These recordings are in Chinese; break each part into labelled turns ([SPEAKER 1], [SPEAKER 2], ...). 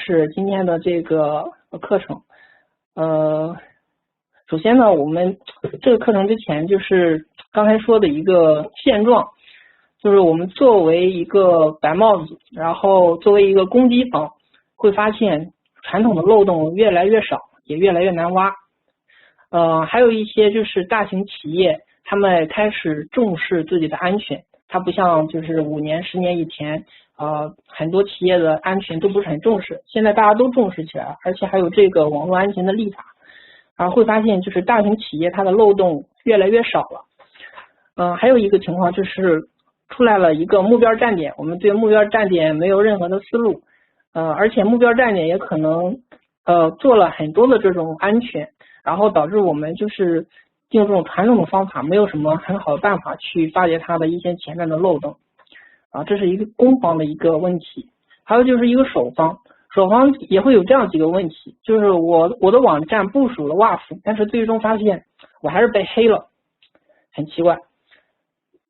[SPEAKER 1] 始今天的这个课程。首先呢，我们这个课程之前就是刚才说的一个现状，就是我们作为一个白帽子，然后作为一个攻击方，会发现传统的漏洞越来越少，也越来越难挖。还有一些就是大型企业，他们开始重视自己的安全，它不像就是5年、10年以前，很多企业的安全都不是很重视，现在大家都重视起来了，而且还有这个网络安全的立法，然后会发现就是大型企业它的漏洞越来越少了。还有一个情况就是出来了一个目标站点，我们对目标站点没有任何的思路，而且目标站点也可能做了很多的这种安全，然后导致我们就是用这种传统的方法没有什么很好的办法去发掘它的一些潜在的漏洞，这是一个攻方的一个问题。还有就是一个守方也会有这样几个问题，就是我的网站部署了 WAF， 但是最终发现我还是被黑了，很奇怪。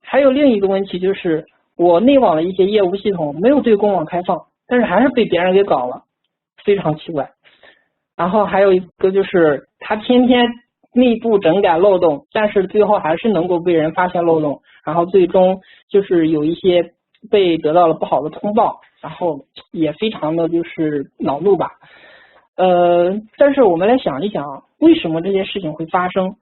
[SPEAKER 1] 还有另一个问题就是我内网的一些业务系统没有对公网开放，但是还是被别人给搞了，非常奇怪。然后还有一个就是他天天内部整改漏洞，但是最后还是能够被人发现漏洞，然后最终就是有一些被得到了不好的通报，然后也非常的就是恼怒吧。但是我们来想一想，为什么这些事情会发生？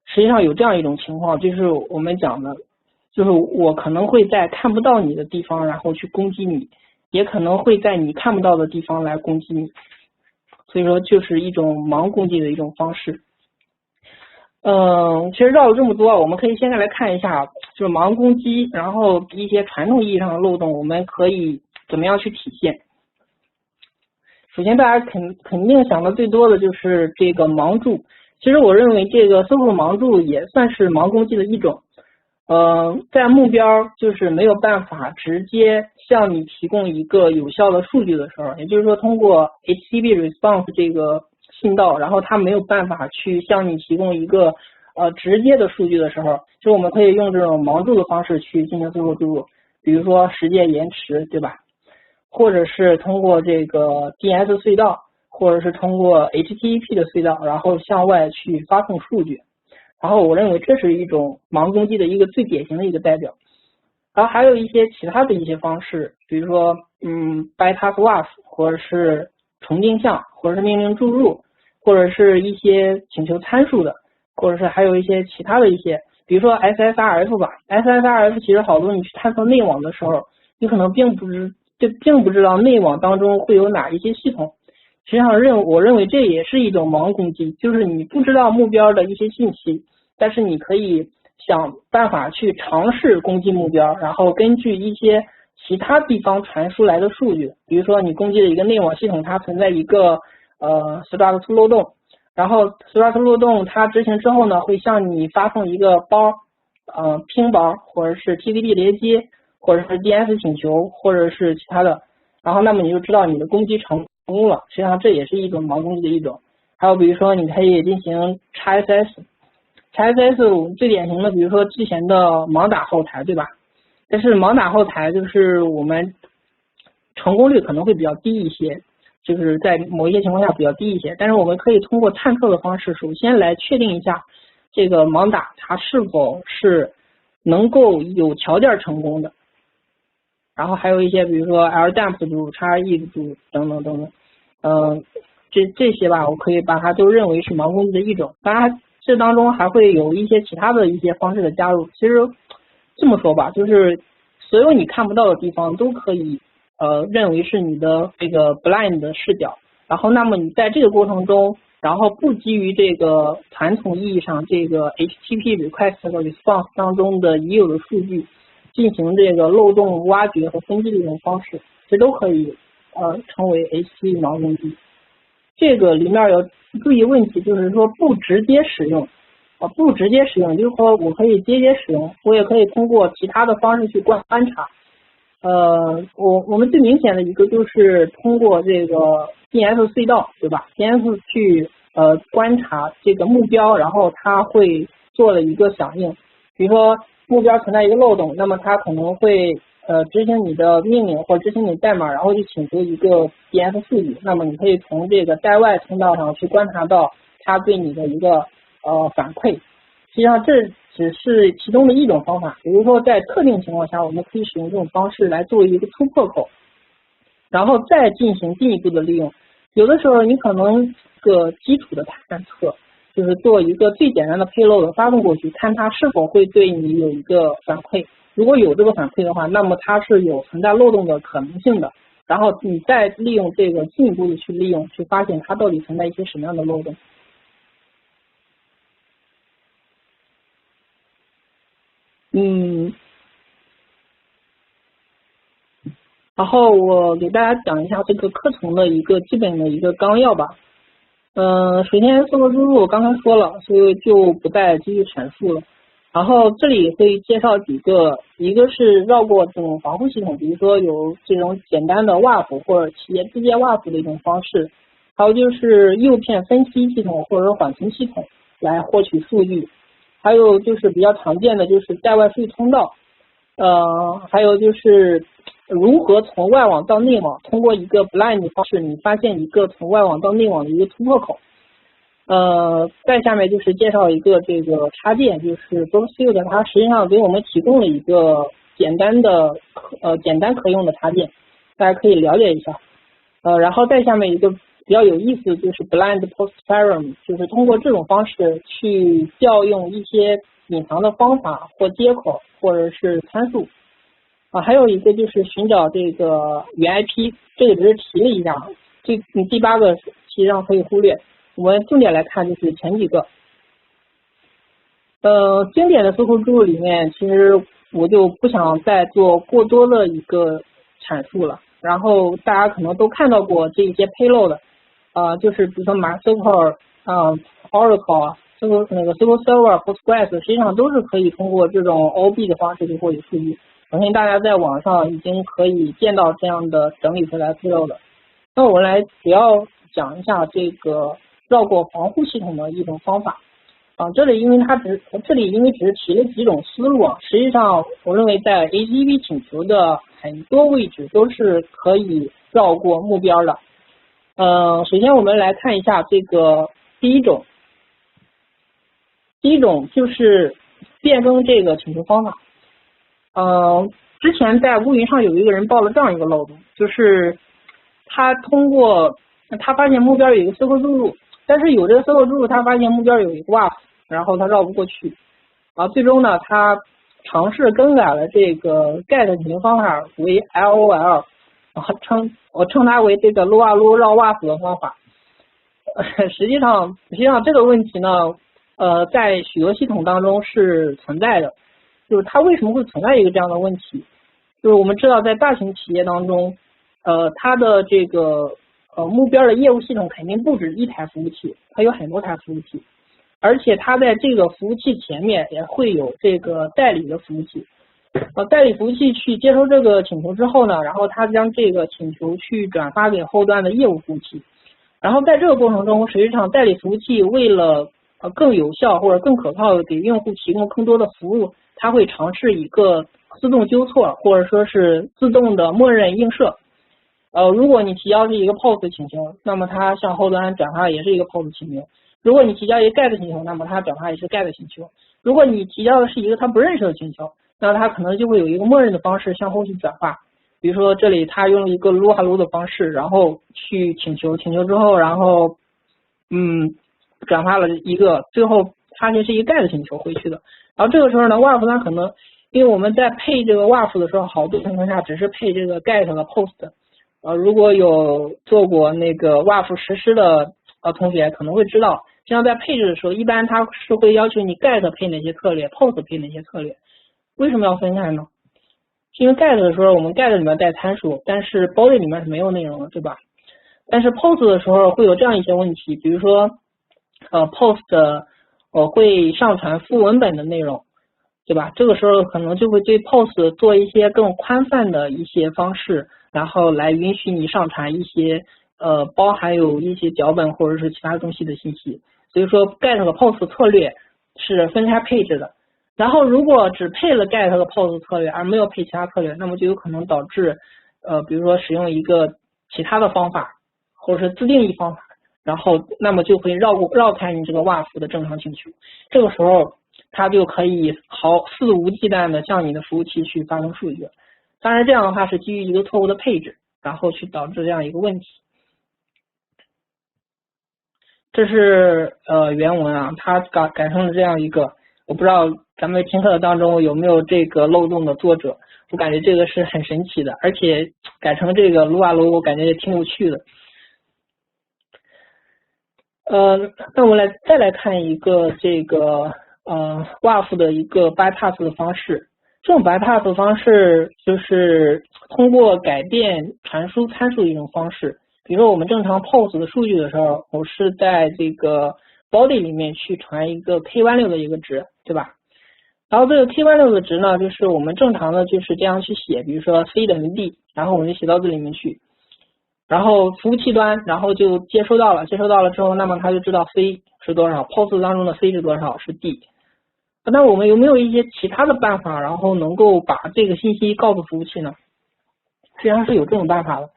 [SPEAKER 1] 实际上有这样一种情况，就是我们讲的，就是我可能会在看不到你的地方，然后去攻击你，也可能会在你看不到的地方来攻击你，所以说就是一种盲攻击的一种方式。其实绕了这么多，我们可以现在来看一下，就是盲攻击，然后一些传统意义上的漏洞，我们可以怎么样去体现。首先大家肯定想的最多的就是这个盲注，其实我认为这个搜索盲注也算是盲攻击的一种。在目标就是没有办法直接向你提供一个有效的数据的时候，也就是说通过 HTTP response 这个信道，然后它没有办法去向你提供一个直接的数据的时候，就我们可以用这种盲注的方式去进行搜索注入，比如说时间延迟，对吧？或者是通过这个 DNS 隧道，或者是通过 HTTP 的隧道，然后向外去发送数据。然后我认为这是一种盲攻击的一个最典型的一个代表。然后还有一些其他的一些方式，比如说bypass WAF， 或者是重定向，或者是命令注入，或者是一些请求参数的，或者是还有一些其他的一些，比如说 SSRF 吧。SSRF 其实好多你去探索内网的时候，你可能并不知道内网当中会有哪一些系统。实际上我认为这也是一种盲攻击，就是你不知道目标的一些信息，但是你可以想办法去尝试攻击目标，然后根据一些其他地方传输来的数据，比如说你攻击的一个内网系统，它存在一个struct 漏洞，然后 struct 漏洞它执行之后呢，会向你发送一个包，拼包或者是 TCP 连接，或者是 DNS 请求，或者是其他的，然后那么你就知道你的攻击成功了。实际上这也是一种盲攻击的一种。还有比如说你可以进行 XSS 我们最典型的比如说之前的盲打后台，对吧？但是盲打后台就是我们成功率可能会比较低一些，就是在某一些情况下比较低一些，但是我们可以通过探测的方式首先来确定一下这个盲打它是否是能够有条件成功的。然后还有一些比如说 LDAMP 组、XE 组等等等等，这些吧，我可以把它都认为是盲攻击的一种。当然这当中还会有一些其他的一些方式的加入。其实这么说吧，就是所有你看不到的地方都可以认为是你的这个 blind 的视角，然后那么你在这个过程中，然后不基于这个传统意义上这个 HTTP request 和 response 当中的已有的数据进行这个漏洞挖掘和分析的这种方式，这都可以称为 HTTP 盲攻击。这个里面有注意问题，就是说不直接使用，就是说我可以间接使用，我也可以通过其他的方式去观察。我们最明显的一个就是通过这个 DNS 隧道，对吧？ DNS 去观察这个目标，然后它会做了一个响应，比如说目标存在一个漏洞，那么它可能会执行你的命令或者执行你的代码，然后去请求一个 DNS 数据，那么你可以从这个代外通道上去观察到它对你的一个反馈。实际上这只是其中的一种方法，比如说在特定情况下，我们可以使用这种方式来作为一个突破口，然后再进行进一步的利用。有的时候你可能个基础的探测，就是做一个最简单的 payload 发送过去，看它是否会对你有一个反馈。如果有这个反馈的话，那么它是有存在漏洞的可能性的。然后你再利用这个进一步的去利用，去发现它到底存在一些什么样的漏洞。然后我给大家讲一下这个课程的一个基本的一个纲要吧。首先搜索输入我刚才说了，所以就不再继续阐述了。然后这里会介绍几个，一个是绕过这种防护系统，比如说有这种简单的 WAF 或者企业自建 WAF 的一种方式，还有就是诱骗分析系统或者缓存系统来获取数据，还有就是比较常见的就是代外数据通道，还有就是如何从外网到内网，通过一个 blind 方式，你发现一个从外网到内网的一个突破口。再下面就是介绍一个这个插件，就是 Broshield 它实际上给我们提供了一个简单可用的插件，大家可以了解一下。然后再下面一个比较有意思就是 Blind Post Theorem， 就是通过这种方式去调用一些隐藏的方法或接口或者是参数。还有一个就是寻找这个原 IP， 这个只是提了一下，第8个实际上可以忽略。我们重点来看就是前几个。经典的搜索输入里面，其实我就不想再做过多的一个阐述了。然后大家可能都看到过这一些 payload，就是比如说 MySQL、Oracle、那个 SQL Server、Postgres， 实际上都是可以通过这种 OB 的方式去获取数据。相信大家在网上已经可以见到这样的整理出来 payload。那我们来主要讲一下这个绕过防护系统的一种方法。这里因为只是提了几种思路，实际上我认为在 HTTP 请求的很多位置都是可以绕过目标的。首先我们来看一下这个第一种就是变更这个请求方法。之前在乌云上有一个人报了这样一个漏洞，就是他发现目标有一个 SQL 输入，但是有这个 SQL 输入，他发现目标有一个 WAF， 然后他绕不过去，最终呢，他尝试更改了这个 GET 请求方法为 LOL， 我称它为这个撸啊撸绕 WAF 的方法。实际上这个问题呢，在许多系统当中是存在的。就是它为什么会存在一个这样的问题？就是我们知道在大型企业当中，它的这个目标的业务系统肯定不止一台服务器，它有很多台服务器，而且它在这个服务器前面也会有这个代理的服务器。代理服务器去接收这个请求之后呢，然后它将这个请求去转发给后端的业务服务器，然后在这个过程中，实际上代理服务器为了更有效或者更可靠的给用户提供更多的服务，它会尝试一个自动纠错或者说是自动的默认映射。如果你提交是一个 POST 请求，那么它向后端转发也是一个 POST 请求；如果你提交一个 GET 请求，那么它转发也是 GET 请求；如果你提交的是一个它不认识的请求，那它可能就会有一个默认的方式向后去转发。比如说这里它用了一个撸哈撸的方式，然后去请求之后，然后转发了一个，最后发现是一个 GET 请求回去的。然后这个时候呢 ，WAF 它可能因为我们在配这个 WAF 的时候，好多情况下只是配这个 GET 和 POST。如果有做过那个 WAF 实施的同学可能会知道，实际上在配置的时候，一般它是会要求你 GET 配哪些策略 ，POST 配哪些策略。为什么要分开呢？是因为 GET 的时候，我们 GET 里面带参数，但是 body 里面是没有内容的，对吧？但是 POST 的时候会有这样一些问题，比如说POST 会上传副文本的内容，对吧？这个时候可能就会对 POST 做一些更宽泛的一些方式，然后来允许你上传一些包含有一些脚本或者是其他东西的信息。所以说 GET 和 POST 策略是分开配置的。然后如果只配了 get 和 post 策略而没有配其他策略，那么就有可能导致比如说使用一个其他的方法或者是自定义方法，然后那么就会绕开你这个 WAF 的正常请求，这个时候它就可以肆无忌惮的向你的服务器去发送数据。当然这样的话是基于一个错误的配置，然后去导致这样一个问题。这是原文啊，它改成了这样一个，我不知道咱们听课当中有没有这个漏洞的作者，我感觉这个是很神奇的，而且改成这个撸啊撸，我感觉也挺有趣的。那我们再来看一个这个WAF 的一个 bypass 的方式。这种 bypass 方式就是通过改变传输参数的一种方式。比如说我们正常 post 的数据的时候，我是在这个 body 里面去传一个 k16 的一个值，对吧？然后这个 k16 的值呢，就是我们正常的就是这样去写，比如说 c 等于 d， 然后我们就写到这里面去。然后服务器端，然后就接收到了之后，那么它就知道 C 是多少 ，POST 当中的 C 是多少，是 D。那我们有没有一些其他的办法，然后能够把这个信息告诉服务器呢？实际上是有这种办法的。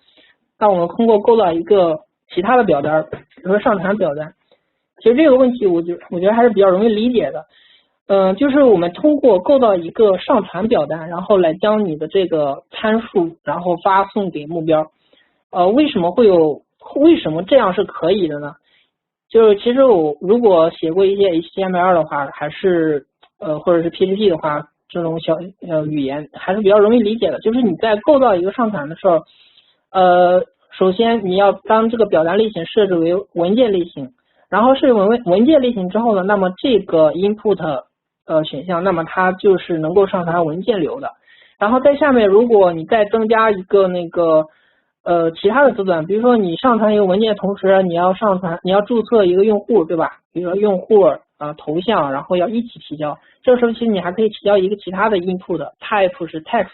[SPEAKER 1] 那我们通过构造一个其他的表单，比如说上传表单。其实这个问题我觉得还是比较容易理解的。就是我们通过构造一个上传表单，然后来将你的这个参数，然后发送给目标。为什么这样是可以的呢？就是其实我如果写过一些 HTML 的话，还是或者是 PHP 的话，这种小语言还是比较容易理解的。就是你在构造一个上传的时候，首先你要当这个表单类型设置为文件类型，然后设置文件类型之后呢，那么这个 input 选项，那么它就是能够上传文件流的。然后在下面，如果你再增加一个那个其他的字段，比如说你上传一个文件，同时你要注册一个用户，对吧？比如说用户头像，然后要一起提交。这个时候其实你还可以提交一个其他的 input type 是 text，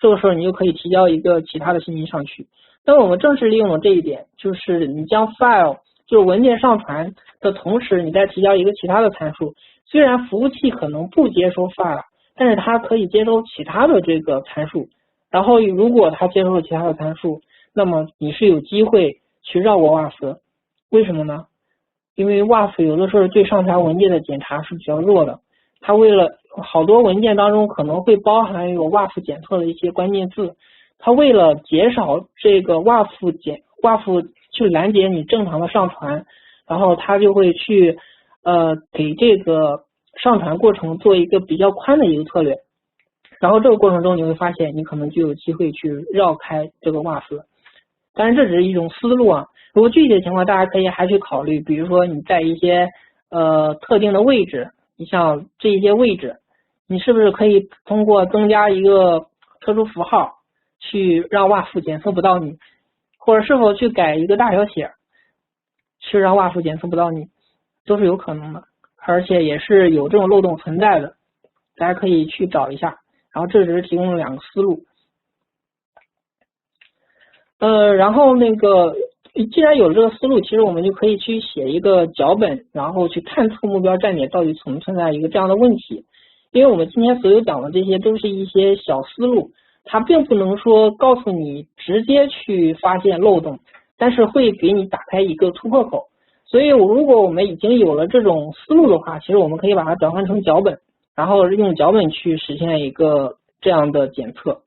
[SPEAKER 1] 这个时候你就可以提交一个其他的信息上去。那么我们正是利用了这一点，就是你将 file 就是文件上传的同时，你再提交一个其他的参数。虽然服务器可能不接收 file， 但是它可以接收其他的这个参数。然后如果它接收了其他的参数，那么你是有机会去绕过 WAF 的。为什么呢？因为 WAF 有的时候对上传文件的检查是比较弱的，它为了好多文件当中可能会包含有 WAF 检测的一些关键字，它为了减少这个 WAF 去拦截你正常的上传，然后它就会去给这个上传过程做一个比较宽的一个策略，然后这个过程中你会发现你可能就有机会去绕开这个 WAF。当然这只是一种思路啊，如果具体的情况大家可以还去考虑，比如说你在一些特定的位置，你像这一些位置，你是不是可以通过增加一个特殊符号去让 WAF 检测不到你，或者是否去改一个大小写去让 WAF 检测不到你，都是有可能的，而且也是有这种漏洞存在的，大家可以去找一下。然后这只是提供了2个思路。然后那个既然有了这个思路，其实我们就可以去写一个脚本，然后去探测目标站点到底存在一个这样的问题。因为我们今天所有讲的这些都是一些小思路，它并不能说告诉你直接去发现漏洞，但是会给你打开一个突破口。所以如果我们已经有了这种思路的话，其实我们可以把它转换成脚本，然后用脚本去实现一个这样的检测。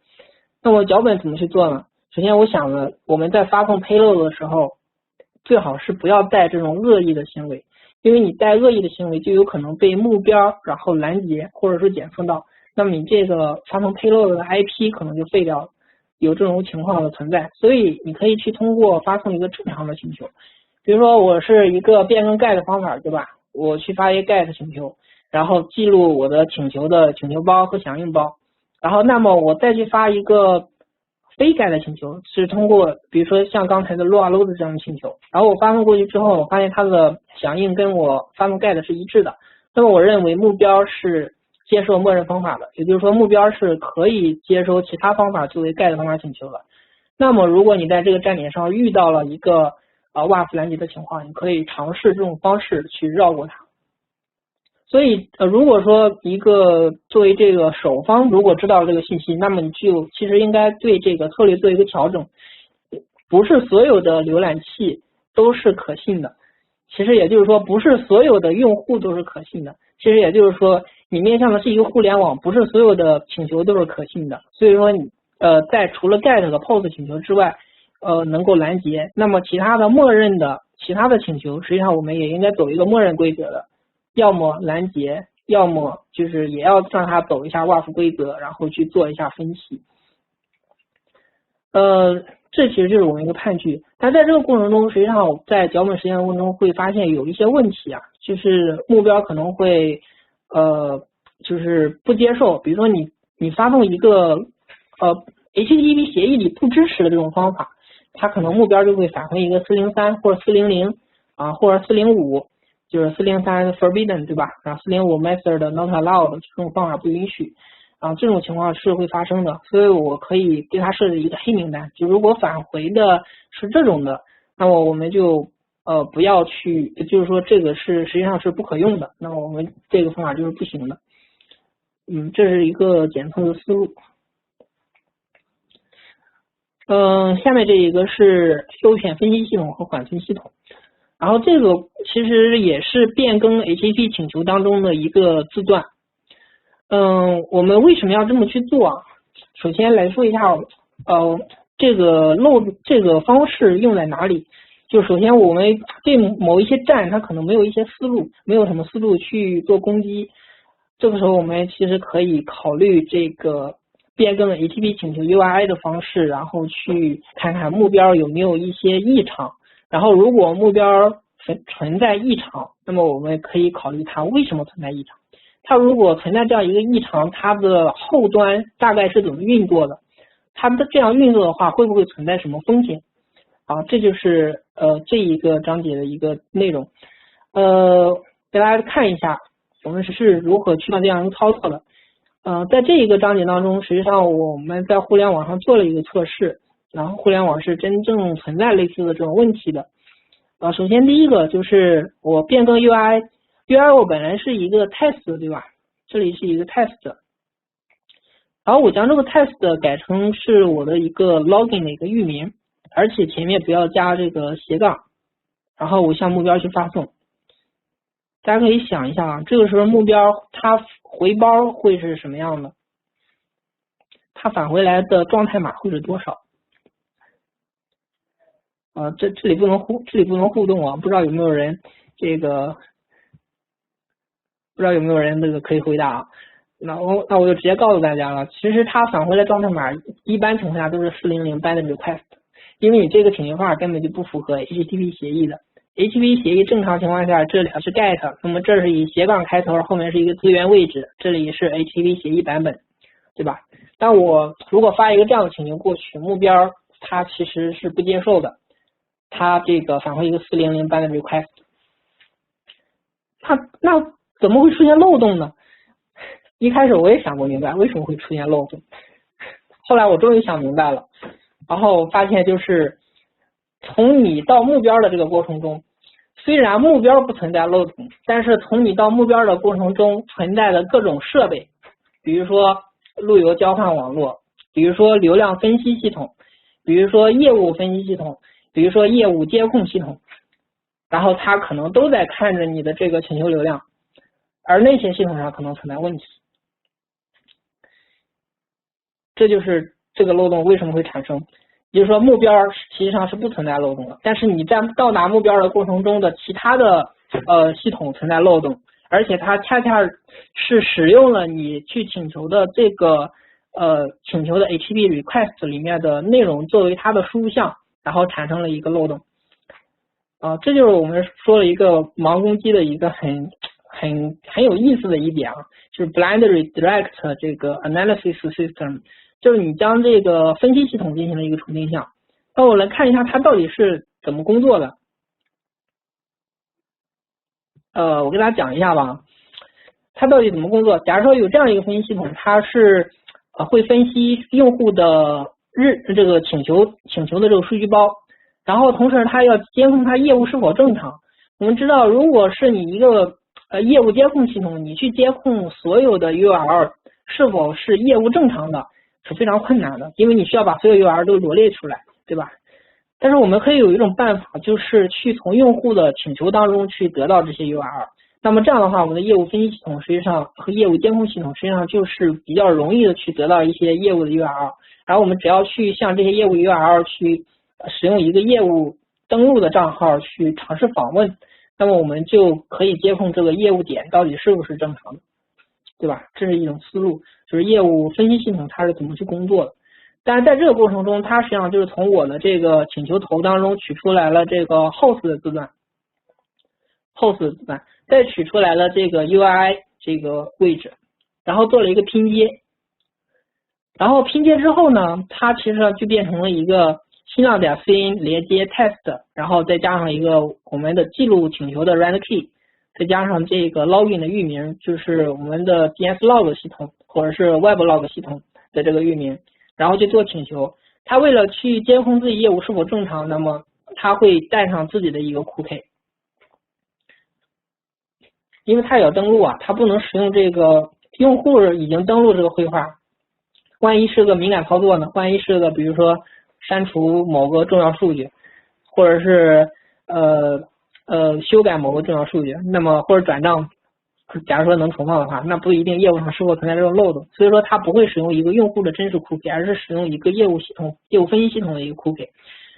[SPEAKER 1] 那么脚本怎么去做呢？首先我想了，我们在发送 payload 的时候，最好是不要带这种恶意的行为，因为你带恶意的行为就有可能被目标然后拦截或者是检测到，那么你这个发送 payload 的 IP 可能就废掉了，有这种情况的存在。所以你可以去通过发送一个正常的请求，比如说我是一个变更 get 方法，对吧？我去发一个 get 请求，然后记录我的请求的请求包和响应包，然后那么我再去发一个非 get 的请求，是通过比如说像刚才的撸啊撸的这样的请求，然后我发送过去之后，我发现它的响应跟我发送 get 是一致的，那么我认为目标是接受默认方法的，也就是说目标是可以接收其他方法作为 get 方法请求的。那么如果你在这个站点上遇到了一个WAF 拦截的情况，你可以尝试这种方式去绕过它。所以如果说一个作为这个首方如果知道这个信息，那么你就其实应该对这个策略做一个调整，不是所有的浏览器都是可信的，其实也就是说不是所有的用户都是可信的，其实也就是说你面向的是一个互联网，不是所有的请求都是可信的，所以说你在除了 GET 和 POST 请求之外能够拦截，那么其他的默认的其他的请求实际上我们也应该走一个默认规则的，要么拦截，要么就是也要让它走一下 WAF 规则，然后去做一下分析。这其实就是我们一个判据，但在这个过程中，实际上我在脚本实验的过程中会发现有一些问题啊，就是目标可能会就是不接受，比如说你发送一个HTTP 协议里不支持的这种方法，它可能目标就会返回一个403或者400啊，或者405，就是403 forbidden 对吧？然后405 method not allowed 这种方法不允许。这种情况是会发生的，所以我可以对它设置一个黑名单，就如果返回的是这种的，那么我们就不要去，就是说这个是实际上是不可用的，那么我们这个方法就是不行的。这是一个检测的思路。下面这一个是优选分析系统和缓存系统，然后这个其实也是变更 HTTP 请求当中的一个字段。我们为什么要这么去做啊？首先来说一下，这个方式用在哪里？就首先我们对某一些站，它可能没有一些思路，没有什么思路去做攻击，这个时候我们其实可以考虑这个变更 HTTP 请求 URI 的方式，然后去看看目标有没有一些异常，然后如果目标存在异常，那么我们可以考虑它为什么存在异常。它如果存在这样一个异常，它的后端大概是怎么运作的？它的这样运作的话，会不会存在什么风险？这就是这一个章节的一个内容。给大家看一下我们是如何去做这样一个操作的。在这一个章节当中，实际上我们在互联网上做了一个测试，然后互联网是真正存在类似的这种问题的。首先第一个就是我变更 UI 我本来是一个 test 对吧？这里是一个 test， 然后我将这个 test 改成是我的一个 login 的一个域名，而且前面不要加这个斜杠，然后我向目标去发送。大家可以想一下啊，这个时候目标它回包会是什么样的？它返回来的状态码会是多少？这里不能互动啊，不知道有没有人可以回答啊？那我就直接告诉大家了，其实它返回来状态码一般情况下都是400 binding request， 因为你这个请求方法根本就不符合 HTTP 协议的。HTTP 协议正常情况下这里是 get， 那么这是以斜杠开头，后面是一个资源位置，这里是 HTTP 协议版本，对吧？但我如果发一个这样的请求过去，目标它其实是不接受的，它这个返回一个400 binding request， 那怎么会出现漏洞呢？一开始我也想不明白为什么会出现漏洞，后来我终于想明白了，然后发现就是从你到目标的这个过程中，虽然目标不存在漏洞，但是从你到目标的过程中存在的各种设备，比如说路由交换网络，比如说流量分析系统，比如说业务分析系统，比如说业务监控系统，然后它可能都在看着你的这个请求流量，而那些系统上可能存在问题。这就是这个漏洞为什么会产生，也就是说目标实际上是不存在漏洞的，但是你在到达目标的过程中的其他的系统存在漏洞，而且它恰恰是使用了你去请求的这个请求的 HTTP request 里面的内容作为它的输入项，然后产生了一个漏洞。这就是我们说了一个盲攻击的一个很有意思的一点啊，就是 blind redirect 这个 analysis system， 就是你将这个分析系统进行了一个重定向。那我来看一下它到底是怎么工作的。我跟大家讲一下吧，它到底怎么工作。假如说有这样一个分析系统，它是会分析用户的这个请求的这个数据包，然后同时它要监控它业务是否正常。我们知道，如果是你一个业务监控系统，你去监控所有的 URL 是否是业务正常的，是非常困难的，因为你需要把所有 URL 都罗列出来，对吧？但是我们可以有一种办法，就是去从用户的请求当中去得到这些 URL。那么这样的话，我们的业务分析系统实际上和业务监控系统实际上就是比较容易的去得到一些业务的 URL， 然后我们只要去向这些业务 URL 去使用一个业务登录的账号去尝试访问，那么我们就可以监控这个业务点到底是不是正常的，对吧？这是一种思路，就是业务分析系统它是怎么去工作的。但是在这个过程中，它实际上就是从我的这个请求头当中取出来了这个 host 的字段，host 的字段，再取出来了这个 URI 这个位置，然后做了一个拼接，然后拼接之后呢，它其实就变成了一个新浪点 CN 连接 test， 然后再加上一个我们的记录请求的 rand key， 再加上这个 login 的域名，就是我们的 DS log 系统或者是 web log 系统的这个域名，然后去做请求。它为了去监控自己业务是否正常，那么它会带上自己的一个库配，因为它也要登录啊，它不能使用这个用户已经登录这个绘画，万一是个敏感操作呢？万一是个比如说删除某个重要数据，或者是修改某个重要数据，那么或者转账，假如说能重放的话，那不一定业务上是否存在这种漏洞。所以说它不会使用一个用户的真实库配，而是使用一个业务系统、业务分析系统的一个库配。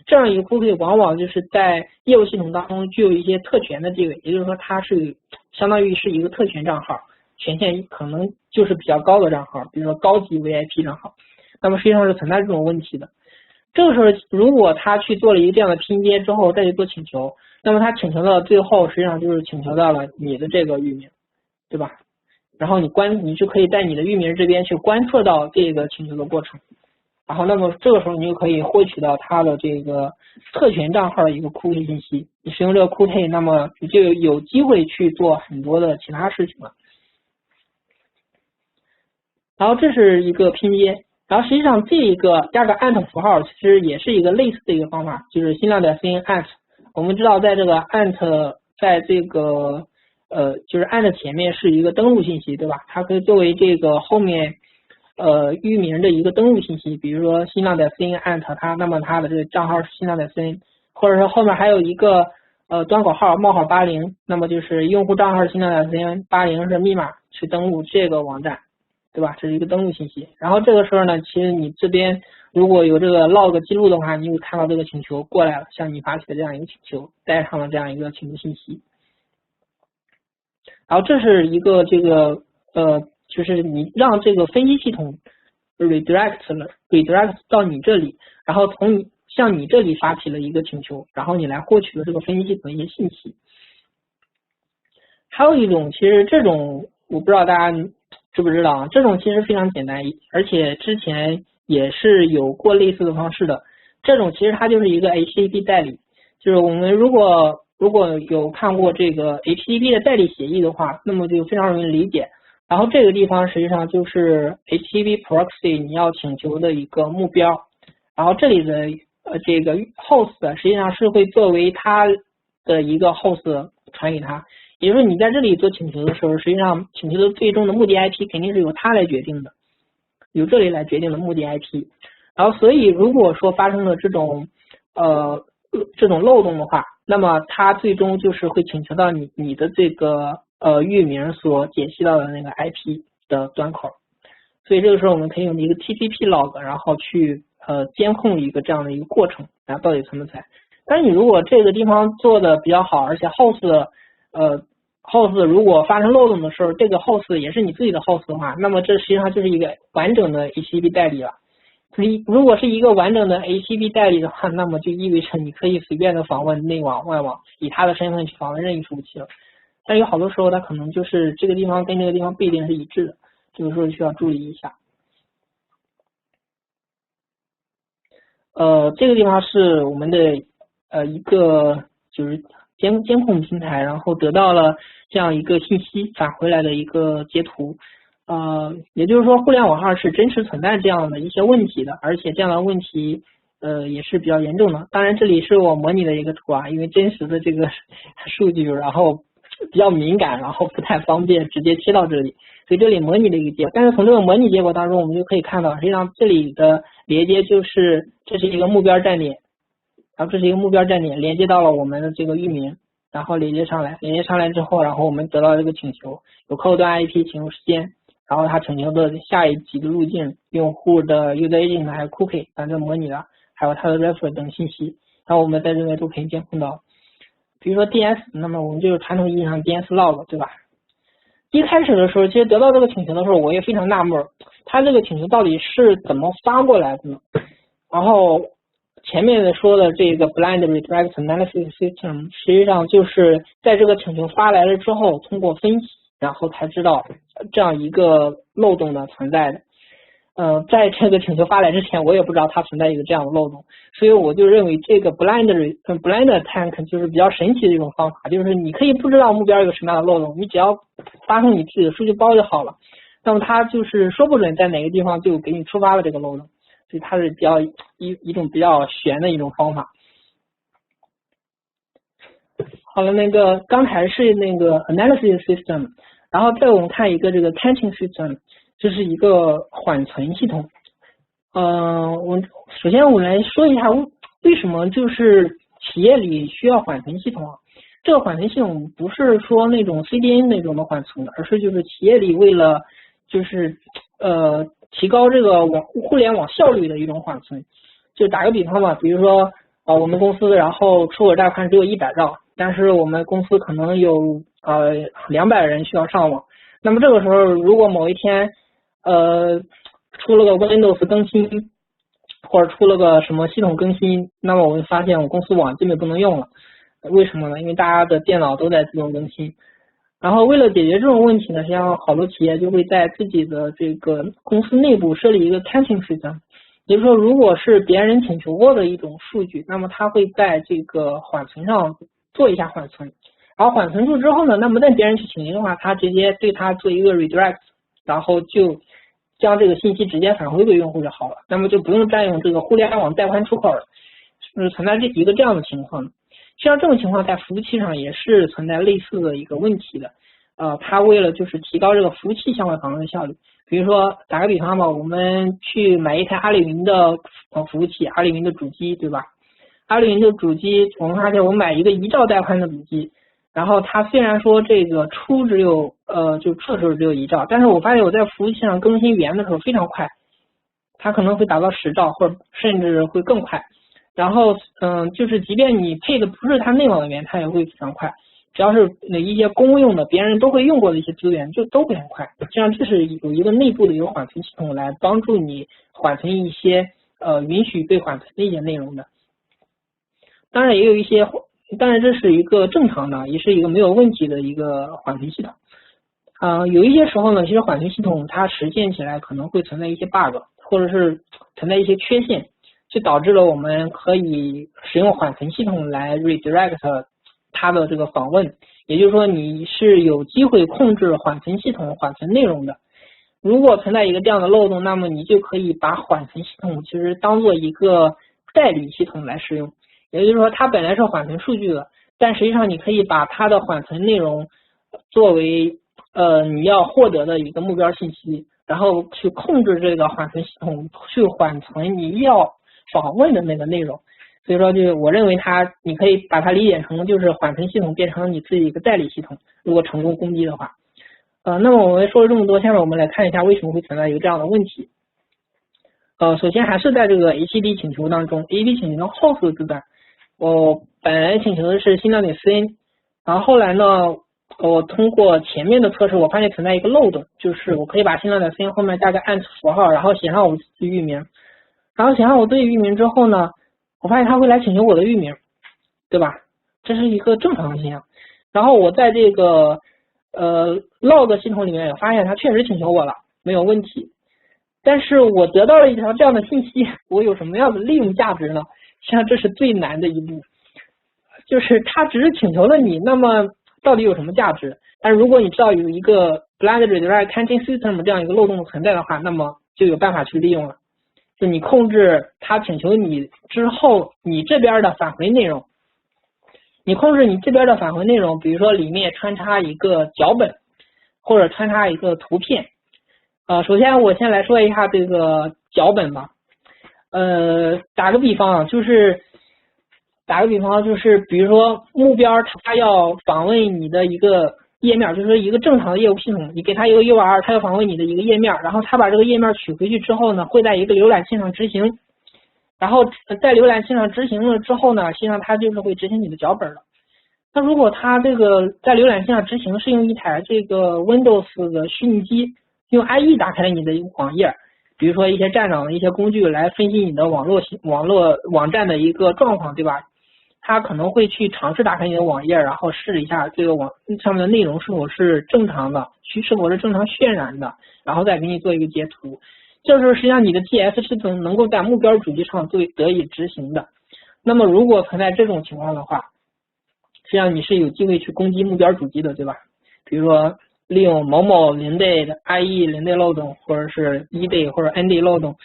[SPEAKER 1] 这样一个库配往往就是在业务系统当中具有一些特权的地位，也就是说它是相当于是一个特权账号，权限可能就是比较高的账号，比如说高级 VIP 账号，那么实际上是存在这种问题的。这个时候如果他去做了一个这样的拼接之后再去做请求，那么他请求到最后实际上就是请求到了你的这个域名，对吧？然后你就可以在你的域名这边去观测到这个请求的过程，然后那么这个时候你就可以获取到它的这个特权账号的一个库配信息，你使用这个库配，那么你就有机会去做很多的其他事情了。然后这是一个拼接，然后实际上这一个加个 ant 符号其实也是一个类似的一个方法，就是新浪点 CN ant。我们知道在这个 ant 在这个就是 ant 前面是一个登录信息，对吧？它可以作为这个后面域名的一个登录信息，比如说新浪点 CN ant 它，那么它的这个账号是新浪点 CN， 或者说后面还有一个端口号冒号80，那么就是用户账号是新浪点 CN 80是密码去登录这个网站。对吧？这是一个登录信息。然后这个时候呢，其实你这边如果有这个 log 记录的话，你会看到这个请求过来了，向你发起的这样一个请求，带上了这样一个请求信息。然后这是一个这个就是你让这个分析系统 redirect 到你这里，然后向你这里发起了一个请求，然后你来获取了这个分析系统的一些信息。还有一种，其实这种我不知道大家知不知道啊？这种其实非常简单，而且之前也是有过类似的方式的。这种其实它就是一个 HTTP 代理，就是我们如果有看过这个 HTTP 的代理协议的话，那么就非常容易理解。然后这个地方实际上就是 HTTP proxy 你要请求的一个目标，然后这里的这个 host 实际上是会作为它的一个 host 传给它。也就是你在这里做请求的时候，实际上请求的最终的目的 IP 肯定是由它来决定的，由这里来决定的目的 IP。然后所以如果说发生了这种漏洞的话，那么它最终就是会请求到你的这个域名所解析到的那个 IP 的端口。所以这个时候我们可以用一个 TCP log， 然后去监控一个这样的一个过程，然后到底存不存在。但是你如果这个地方做的比较好，而且host 如果发生漏洞的时候，这个 host 也是你自己的 host 的话，那么这实际上就是一个完整的 HTTP 代理了。如果是一个完整的 HTTP 代理的话，那么就意味着你可以随便的访问内网、外网，以它的身份去访问任意服务器了。但有好多时候它可能就是这个地方跟这个地方不一定是一致的，这个时候需要注意一下。这个地方是我们的一个就是监控平台，然后得到了这样一个信息返回来的一个截图。也就是说互联网上是真实存在这样的一些问题的，而且这样的问题也是比较严重的。当然这里是我模拟的一个图啊，因为真实的这个数据然后比较敏感，然后不太方便直接贴到这里，所以这里模拟了一个结果。但是从这个模拟结果当中，我们就可以看到，实际上这里的连接就是这是一个目标站点，然后这是一个目标站点连接到了我们的这个域名，然后连接上来之后，然后我们得到这个请求，有客户端 IP 请求时间，然后它请求的下一级的路径、用户的 user agent 还有 cookie 反正模拟了，还有它的 refer 等信息，然后我们在这边都可以监控到。比如说 DS， 那么我们就是传统意义上 DS log， 对吧？一开始的时候，其实得到这个请求的时候，我也非常纳闷，它这个请求到底是怎么发过来的呢？然后前面的说的这个 blind redirect analysis system， 实际上就是在这个请求发来了之后，通过分析，然后才知道这样一个漏洞的存在的。在这个请求发来之前，我也不知道它存在一个这样的漏洞，所以我就认为这个 blind attack 就是比较神奇的一种方法，就是你可以不知道目标有什么样的漏洞，你只要发送你自己的数据包就好了，那么它就是说不准在哪个地方就给你触发了这个漏洞，所以它是比较一种比较玄的一种方法。好了，那个刚才是那个 analysis system， 然后再我们看一个这个 caching system。这是一个缓存系统。首先我来说一下为什么就是企业里需要缓存系统啊？这个缓存系统不是说那种 CDN 那种的缓存，而是就是企业里为了就是提高这个互联网效率的一种缓存。就打个比方吧，比如说我们公司然后出口贷款只有100兆，但是我们公司可能有200人需要上网，那么这个时候如果某一天出了个 Windows 更新，或者出了个什么系统更新，那么我们发现我公司网基本不能用了。为什么呢？因为大家的电脑都在自动更新。然后为了解决这种问题呢，实际上好多企业就会在自己的这个公司内部设立一个 caching system， 也就是说，如果是别人请求过的一种数据，那么它会在这个缓存上做一下缓存，然后缓存住之后呢，那么在别人去请求的话，它直接对它做一个 redirect， 然后就将这个信息直接返回给用户就好了，那么就不用占用这个互联网带宽出口了，是存在一个这样的情况。实际上这种情况在服务器上也是存在类似的一个问题的。它为了就是提高这个服务器相关访问的效率，比如说打个比方吧，我们去买一台阿里云的服务器，阿里云的主机，对吧？阿里云的主机，我们发现我们买一个1兆带宽的主机，然后它虽然说这个出的时候只有1兆，但是我发现我在服务器上更新语言的时候非常快，它可能会达到10兆或者甚至会更快。然后就是即便你配的不是它内网的语言，它也会非常快。只要是一些公用的别人都会用过的一些资源，就都会很快。这样这是有一个内部的一个缓存系统来帮助你缓存一些允许被缓存的一些内容的。当然也有一些，当然这是一个正常的，也是一个没有问题的一个缓存系统。有一些时候呢，其实缓存系统它实现起来可能会存在一些 bug， 或者是存在一些缺陷，就导致了我们可以使用缓存系统来 redirect它的这个访问，也就是说你是有机会控制缓存系统缓存内容的。如果存在一个这样的漏洞，那么你就可以把缓存系统其实当做一个代理系统来使用，也就是说它本来是缓存数据的，但实际上你可以把它的缓存内容作为你要获得的一个目标信息，然后去控制这个缓存系统去缓存你要访问的那个内容。所以说，就是我认为你可以把它理解成就是缓存系统变成你自己一个代理系统，如果成功攻击的话。那么我们说了这么多，下面我们来看一下为什么会存在一个这样的问题。首先还是在这个 HTTP 请求当中 ，HTTP 请求的 host 字段，我本来请求的是新浪点 CN， 然后后来呢，我通过前面的测试，我发现存在一个漏洞，就是我可以把新浪点 CN 后面加个 ant 符号，然后写上我自己域名，然后写上我自己域名之后呢，我发现他会来请求我的域名，对吧？这是一个正常的现象。然后我在这个log 系统里面也发现他确实请求我了，没有问题。但是我得到了一条这样的信息，我有什么样的利用价值呢？实际上这是最难的一步，就是他只是请求了你，那么到底有什么价值？但是如果你知道有一个 blind redirect caching system 这样一个漏洞存在的话，那么就有办法去利用了。就你控制他请求你之后，你这边的返回内容，你控制你这边的返回内容，比如说里面穿插一个脚本，或者穿插一个图片。首先我先来说一下这个脚本吧。打个比方，就是比如说目标他要访问你的一个页面，就是一个正常的业务系统，你给他一个 URL， 他要访问你的一个页面，然后他把这个页面取回去之后呢，会在一个浏览器上执行。然后在浏览器上执行了之后呢，实际上它就是会执行你的脚本了。那如果它这个在浏览器上执行是用一台这个 Windows 的虚拟机，用 IE 打开了你的网页，比如说一些站长的一些工具来分析你的网站的一个状况，对吧？它可能会去尝试打开你的网页，然后试一下这个网上面的内容是否是正常的，是否是正常渲染的，然后再给你做一个截图。就是实际上你的 TS 是能够在目标主机上得以执行的。那么如果存在这种情况的话，实际上你是有机会去攻击目标主机的，对吧？比如说利用某某零 day 的 IE 零 day 漏洞，或者是1 day 或者 n day 漏洞，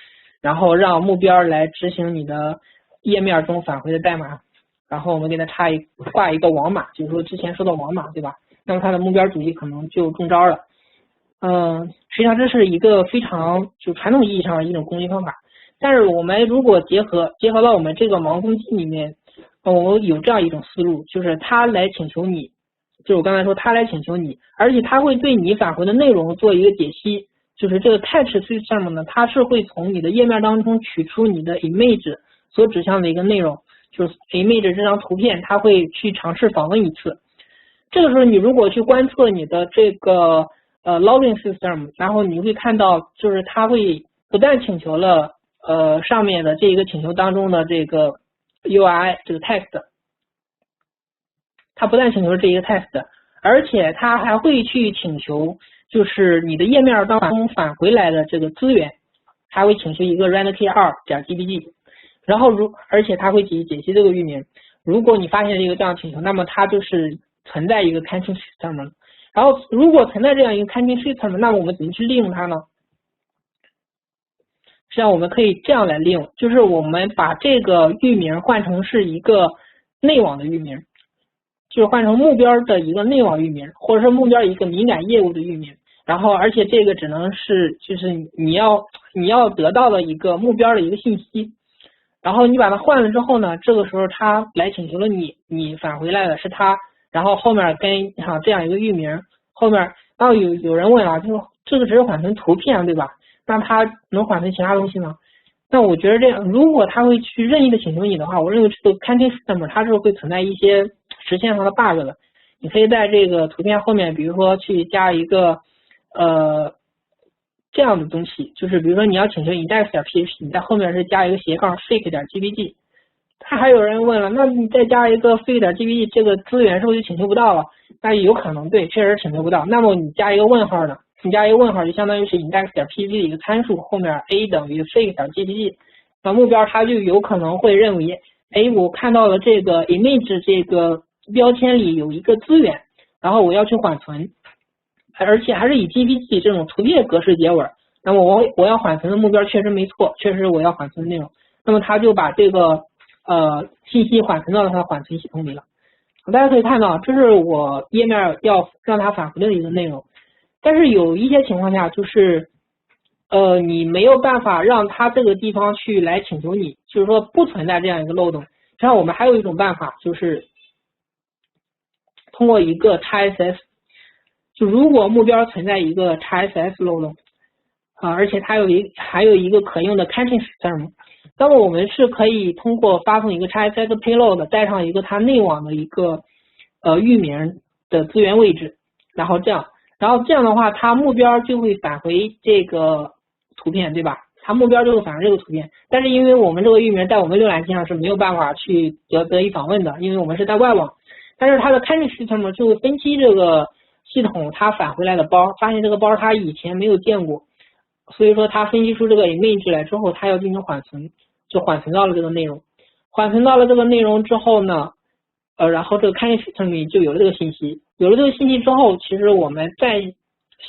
[SPEAKER 1] 然后让目标来执行你的页面中返回的代码，然后我们给它挂一个网码，就是说之前说的网码，对吧？那么它的目标主机可能就中招了。实际上这是一个非常就传统意义上的一种攻击方法，但是我们如果结合到我们这个盲攻击里面，我们有这样一种思路，就是他来请求你，就是我刚才说他来请求你，而且他会对你返回的内容做一个解析，就是这个 catch system 呢，它是会从你的页面当中取出你的 image 所指向的一个内容，就是 image 这张图片，它会去尝试访问一次。这个时候你如果去观测你的这个login system， 然后你会看到，就是它会不但请求了上面的这一个请求当中的这个 URI 这个 text， 它不但请求了这一个 text， 而且它还会去请求就是你的页面当中返回来的这个资源，它会请求一个 randkey2.gbg， 然后而且它会解析这个域名。如果你发现一个这样请求，那么它就是存在一个 caching system 了。然后如果存在这样一个 caching system， 那么我们怎么去利用它呢？实际上我们可以这样来利用，就是我们把这个域名换成是一个内网的域名，就是换成目标的一个内网域名，或者说目标一个敏感业务的域名。然后而且这个只能是就是你要得到的一个目标的一个信息。然后你把它换了之后呢，这个时候它来请求了你返回来的是它。然后后面跟这样一个域名，后面然后有人问了，就是这个只是缓存图片对吧？那它能缓存其他东西吗？那我觉得这样，如果它会去任意的请求你的话，我认为这个 caching system 它是会存在一些实现上的 bug 的。你可以在这个图片后面，比如说去加一个这样的东西，就是比如说你要请求 index.php， 你在后面是加一个斜杠 fake.gbg。他还有人问了，那你再加一个 fake.gbg， 这个资源是不是就请求不到了？那有可能，对，确实请求不到。那么你加一个问号呢？你加一个问号就相当于是 index.php 的一个参数，后面 a 等于 fake.gbg， 那目标它就有可能会认为，我看到了这个 image 这个标签里有一个资源，然后我要去缓存，而且还是以 GPG 这种图片格式结尾，那么我要缓存的目标确实没错，确实是我要缓存的内容，那么他就把这个信息缓存到了它的缓存系统里了。大家可以看到，这是我页面要让它返回的一个内容。但是有一些情况下，就是你没有办法让它这个地方去来请求你，就是说不存在这样一个漏洞。实际上我们还有一种办法，就是通过一个 XSS， 就如果目标存在一个 XSS 漏洞而且它还有一个可用的 caching system。那么我们是可以通过发送一个 XSS payload 带上一个它内网的一个域名的资源位置，然后这样的话，它目标就会返回这个图片，对吧？它目标就会返回这个图片，但是因为我们这个域名在我们浏览器上是没有办法去得以访问的，因为我们是在外网。但是它的 caching system 就会分析这个系统它返回来的包，发现这个包它以前没有见过，所以说它分析出这个 image 来之后，它要进行缓存。就缓存到了这个内容，缓存到了这个内容之后呢，然后这个 caching system 里就有了这个信息，有了这个信息之后，其实我们再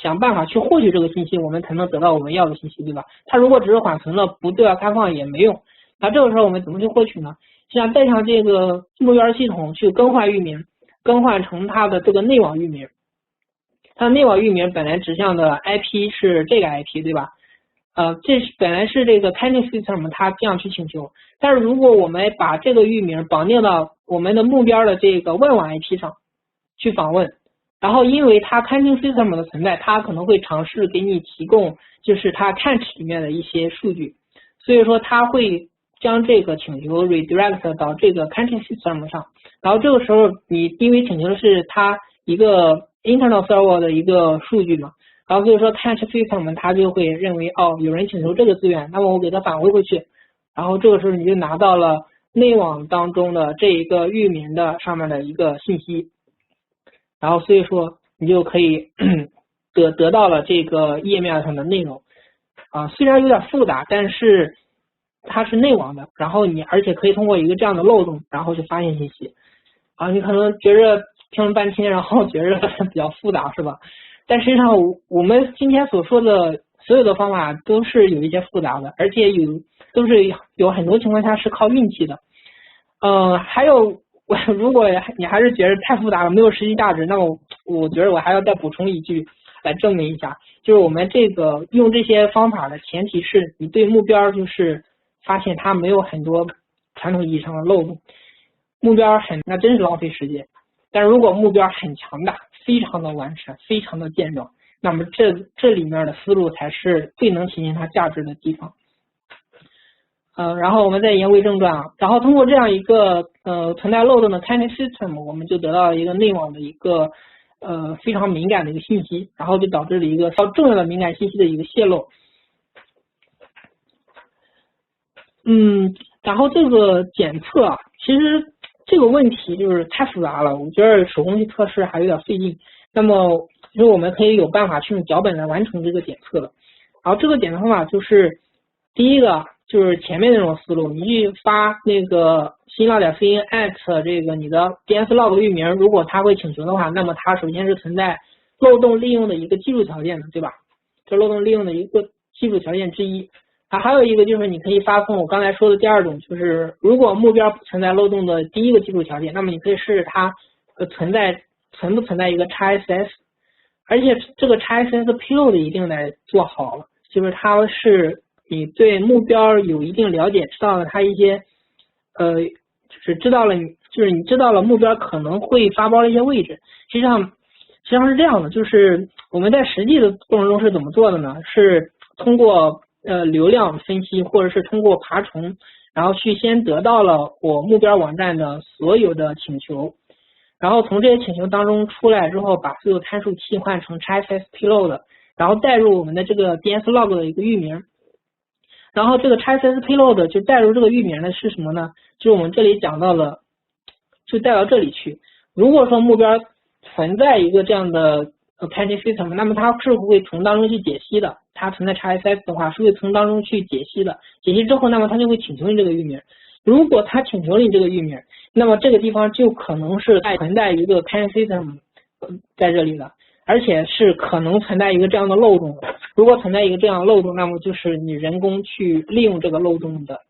[SPEAKER 1] 想办法去获取这个信息，我们才能得到我们要的信息，对吧？它如果只是缓存了，不对外开放也没用。那这个时候我们怎么去获取呢？像再向这个目标系统去更换域名，更换成它的这个内网域名。它的内网域名本来指向的 IP 是这个 IP， 对吧？这是本来是这个 caching system 它这样去请求，但是如果我们把这个域名绑定到我们的目标的这个问网 IP 上去访问，然后因为它 caching system 的存在，它可能会尝试给你提供就是它 cache 里面的一些数据，所以说它会将这个请求 redirect 到这个 caching system 上，然后这个时候你因为请求的是它一个 internal server 的一个数据嘛，然后所以说 cache system 它就会认为有人请求这个资源，那么我给它返回回去，然后这个时候你就拿到了内网当中的这一个域名的上面的一个信息，然后所以说你就可以得到了这个页面上的内容虽然有点复杂，但是它是内网的，然后你而且可以通过一个这样的漏洞，然后去发现信息你可能觉着听了半天，然后觉着比较复杂是吧？但实际上我们今天所说的所有的方法都是有一些复杂的，而且都是有很多情况下是靠运气的。还有如果你还是觉得太复杂了，没有实际价值，那么我觉得我还要再补充一句来证明一下，就是我们这个用这些方法的前提是你对目标就是发现它没有很多传统意义上的漏洞，目标那真是浪费时间。但如果目标很强大，非常的完善，非常的健壮，那么这里面的思路才是最能体现它价值的地方。然后我们再言归正传然后通过这样一个存在漏洞的 caching system， 我们就得到了一个内网的一个非常敏感的一个信息，然后就导致了一个较重要的敏感信息的一个泄露。然后这个检测其实这个问题就是太复杂了，我觉得手工去测试还有点费劲。那么其实我们可以有办法去用脚本来完成这个检测的。然后这个检测方法就是第一个就是前面那种思路，你去发那个新浪.cn at 这个你的 DNSLog 域名，如果它会请求的话，那么它首先是存在漏洞利用的一个基础条件的，对吧？这漏洞利用的一个基础条件之一。还有一个就是你可以发送我刚才说的第二种，就是如果目标不存在漏洞的第一个基础条件，那么你可以试试它存不存在一个 XSS， 而且这个 XSS payload 一定得做好了，就是它是你对目标有一定了解，知道了它一些就是知道了你知道了目标可能会发包的一些位置。实际上是这样的，就是我们在实际的过程中是怎么做的呢？是通过流量分析，或者是通过爬虫，然后去先得到了我目标网站的所有的请求，然后从这些请求当中出来之后，把所有参数替换成 XSS payload， 然后带入我们的这个 DNSLog 的一个域名。然后这个 XSS payload 就带入这个域名的是什么呢？就是我们这里讲到了，就带到这里去。如果说目标存在一个这样的caching system， 那么它是会从当中去解析的。它存在 XSS 的话，是会从当中去解析的。解析之后，那么它就会请求你这个域名。如果它请求你这个域名，那么这个地方就可能是存在一个 caching system 在这里的，而且是可能存在一个这样的漏洞的。如果存在一个这样的漏洞，那么就是你人工去利用这个漏洞的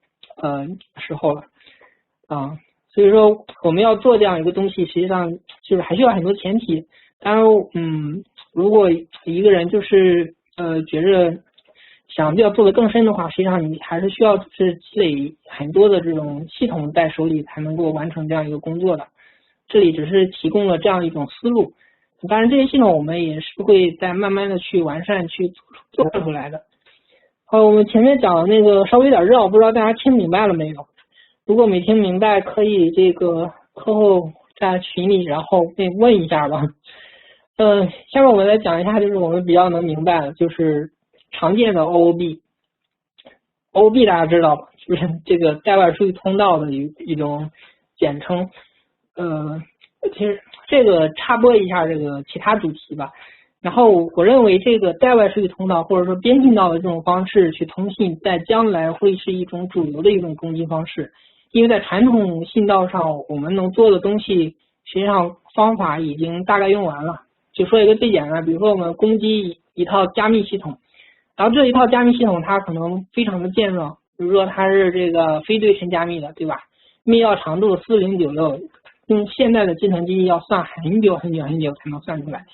[SPEAKER 1] 时候了所以说我们要做这样一个东西，实际上就是还需要很多前提。当然如果一个人就是觉着想要做得更深的话，实际上你还是需要就是积累很多的这种系统在手里才能够完成这样一个工作的。这里只是提供了这样一种思路，当然这些系统我们也是会再慢慢的去完善去做出来的。我们前面讲的那个稍微有点绕，不知道大家听明白了没有？如果没听明白，可以这个课后在群里然后可以问一下吧。下面我们来讲一下，就是我们比较能明白的，就是常见的 OOB。OOB 大家知道吧？就是这个代外数据通道的一种简称。其实这个插播一下这个其他主题吧。然后我认为这个代外数据通道或者说边信道的这种方式去通信，在将来会是一种主流的一种攻击方式。因为在传统信道上，我们能做的东西实际上方法已经大概用完了。就说一个最简单，比如说我们攻击一套加密系统，然后这一套加密系统它可能非常的健壮，比如说它是这个非对称加密的，对吧？密钥长度4096，用现在的计算机要算很久很久很久才能算出来，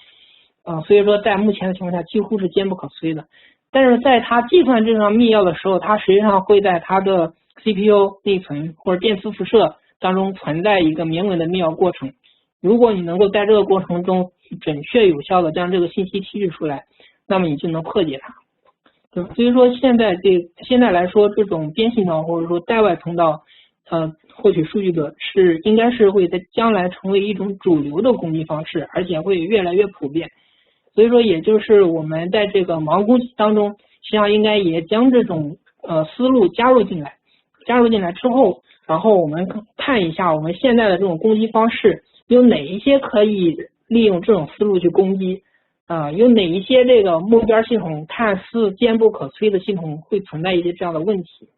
[SPEAKER 1] 所以说在目前的情况下几乎是坚不可摧的。但是在它计算这张密钥的时候，它实际上会在它的 CPU 内存或者电磁辐射当中存在一个明文的密钥过程。如果你能够在这个过程中准确有效的将这个信息提取出来，那么你就能破解它。所以说现在来说，这种边信道或者说带外通道获取数据的应该是会在将来成为一种主流的攻击方式，而且会越来越普遍。所以说也就是我们在这个盲攻击当中，实际上应该也将这种思路加入进来之后，然后我们看一下我们现在的这种攻击方式有哪一些可以利用这种思路去攻击，有哪一些这个目标系统看似坚不可摧的系统会存在一些这样的问题。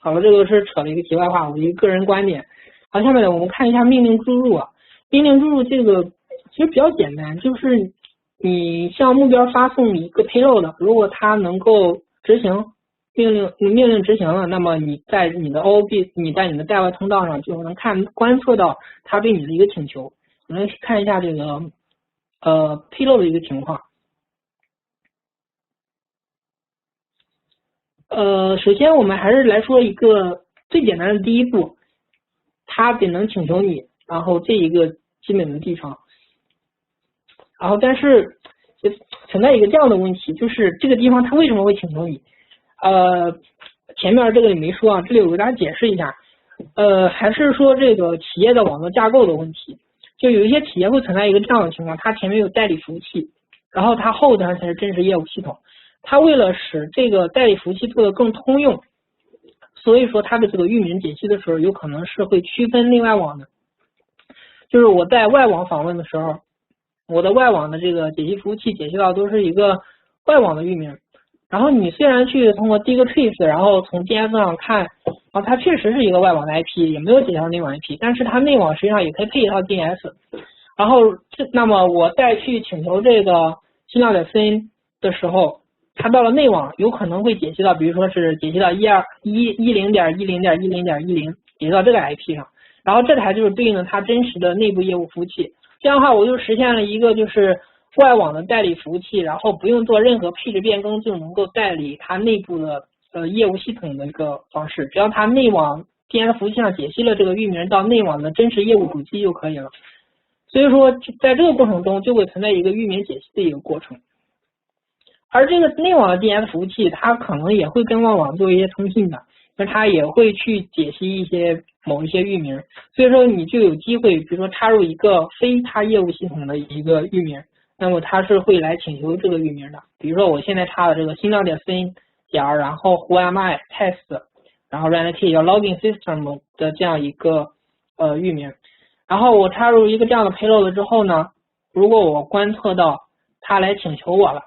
[SPEAKER 1] 好了，这个是扯了一个题外话，我一个个人观点。好，下面呢我们看一下命令注入命令注入这个其实比较简单，就是你向目标发送一个 payload， 如果它能够执行命令执行了，那么你在你的 OOB 你在你的带外通道上就能观测到它对你的一个请求。我们看一下这个payload 的一个情况。首先我们还是来说一个最简单的第一步，它得能请求你，然后这一个基本的地方。然后但是就存在一个这样的问题，就是这个地方它为什么会请求你？前面这个里没说啊，这里我给大家解释一下。还是说这个企业的网络架构的问题，就有一些企业会存在一个这样的情况，它前面有代理服务器，然后它后端才是真实业务系统。它为了使这个代理服务器做得更通用，所以说它的这个域名解析的时候，有可能是会区分内外网的。就是我在外网访问的时候，我的外网的这个解析服务器解析到都是一个外网的域名，然后你虽然去通过 digtrace， 然后从 DNS 上看，它确实是一个外网的 IP， 也没有解析到内网 IP， 但是它内网实际上也可以配一套 DNS。然后那么我再去请求这个新浪.cn 的时候，它到了内网有可能会解析到，比如说是解析到10.10.10.10.10， 解析到这个 IP 上，然后这台就是对应的它真实的内部业务服务器。这样的话，我就实现了一个就是外网的代理服务器，然后不用做任何配置变更就能够代理它内部的业务系统的一个方式。只要它内网 DNS 服务器上解析了这个域名到内网的真实业务主机就可以了。所以说在这个过程中就会存在一个域名解析的一个过程。而这个内网的 DNS 服务器，它可能也会跟外网做一些通信的，那它也会去解析某一些域名，所以说你就有机会，比如说插入一个非它业务系统的一个域名，那么它是会来请求这个域名的。比如说我现在插的这个新浪.cn，然后 whoami test， 然后 RANT 叫 login system 的这样一个域名，然后我插入一个这样的 payload 之后呢，如果我观测到它来请求我了，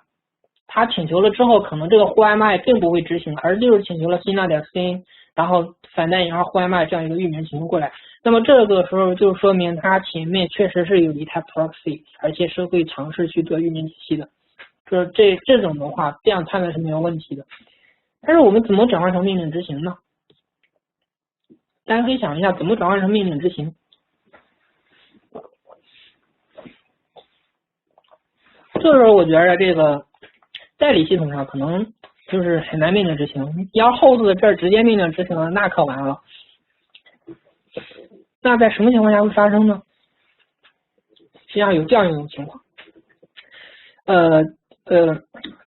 [SPEAKER 1] 他请求了之后，可能这个 whoami 并不会执行，而就是请求了新浪.cn， 然后反带引号 whoami 这样一个域名请求过来。那么这个时候就说明它前面确实是有一台 proxy， 而且是会尝试去做域名解析的。就是这种的话，这样判断是没有问题的。但是我们怎么转换成命令执行呢？大家可以想一下，怎么转换成命令执行？这个时候我觉得这个代理系统上可能就是很难命令执行，要后头的这儿直接命令执行了，那可完了。那在什么情况下会发生呢？实际上有这样一种情况，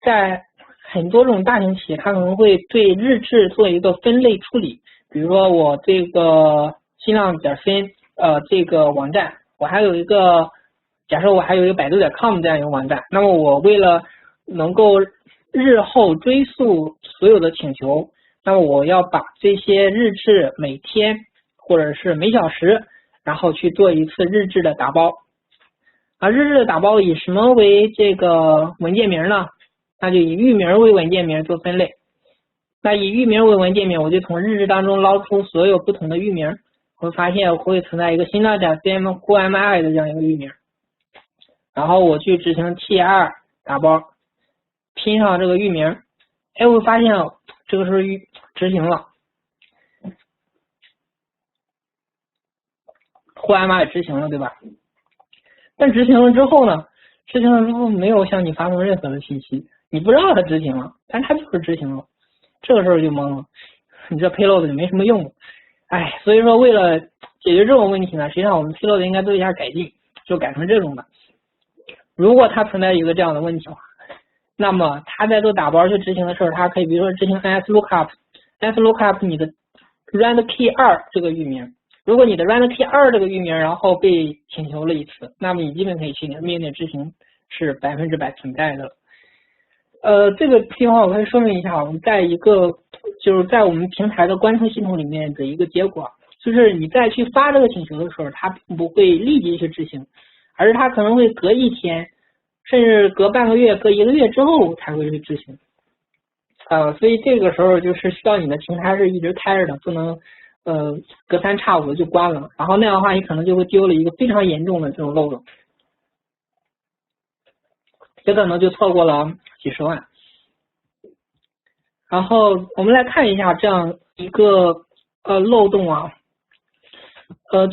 [SPEAKER 1] 在很多这种大型企业，它可能会对日志做一个分类处理。比如说我这个新浪.cn这个网站，我还有一个，假设我还有一个百度.com 这样一个网站，那么我为了能够日后追溯所有的请求，那么我要把这些日志每天或者是每小时，然后去做一次日志的打包。日志的打包以什么为这个文件名呢？那就以域名为文件名做分类。那以域名为文件名，我就从日志当中捞出所有不同的域名，我会发现会存在一个新浪.cn whoami的这样一个域名，然后我去执行 T2 打包，拼上这个域名，我会发现这个是执行了。户外码也执行了，对吧？但执行了之后呢，没有向你发送任何的信息，你不知道它执行了，但是它就是执行了，这个时候就懵了，你这 payload 就没什么用。所以说为了解决这种问题呢，实际上我们 payload 应该做一下改进，就改成这种的。如果它存在一个这样的问题的话，那么它在做打包去执行的时候，它可以比如说执行 nslookup 你的 randkey2 这个域名。如果你的 randkey2 这个域名然后被请求了一次，那么你基本可以确定命令执行是100%存在的。这个地方我可以说明一下，我们就是在我们平台的关注系统里面的一个结果，就是你再去发这个请求的时候，它并不会立即去执行，而是它可能会隔一天，甚至隔半个月、隔1个月之后才会去执行。所以这个时候就是需要你的平台是一直开着的，不能隔三差五的就关了，然后那样的话你可能就会丢了一个非常严重的这种漏洞，也可能就错过了几十万。然后我们来看一下这样一个漏洞啊，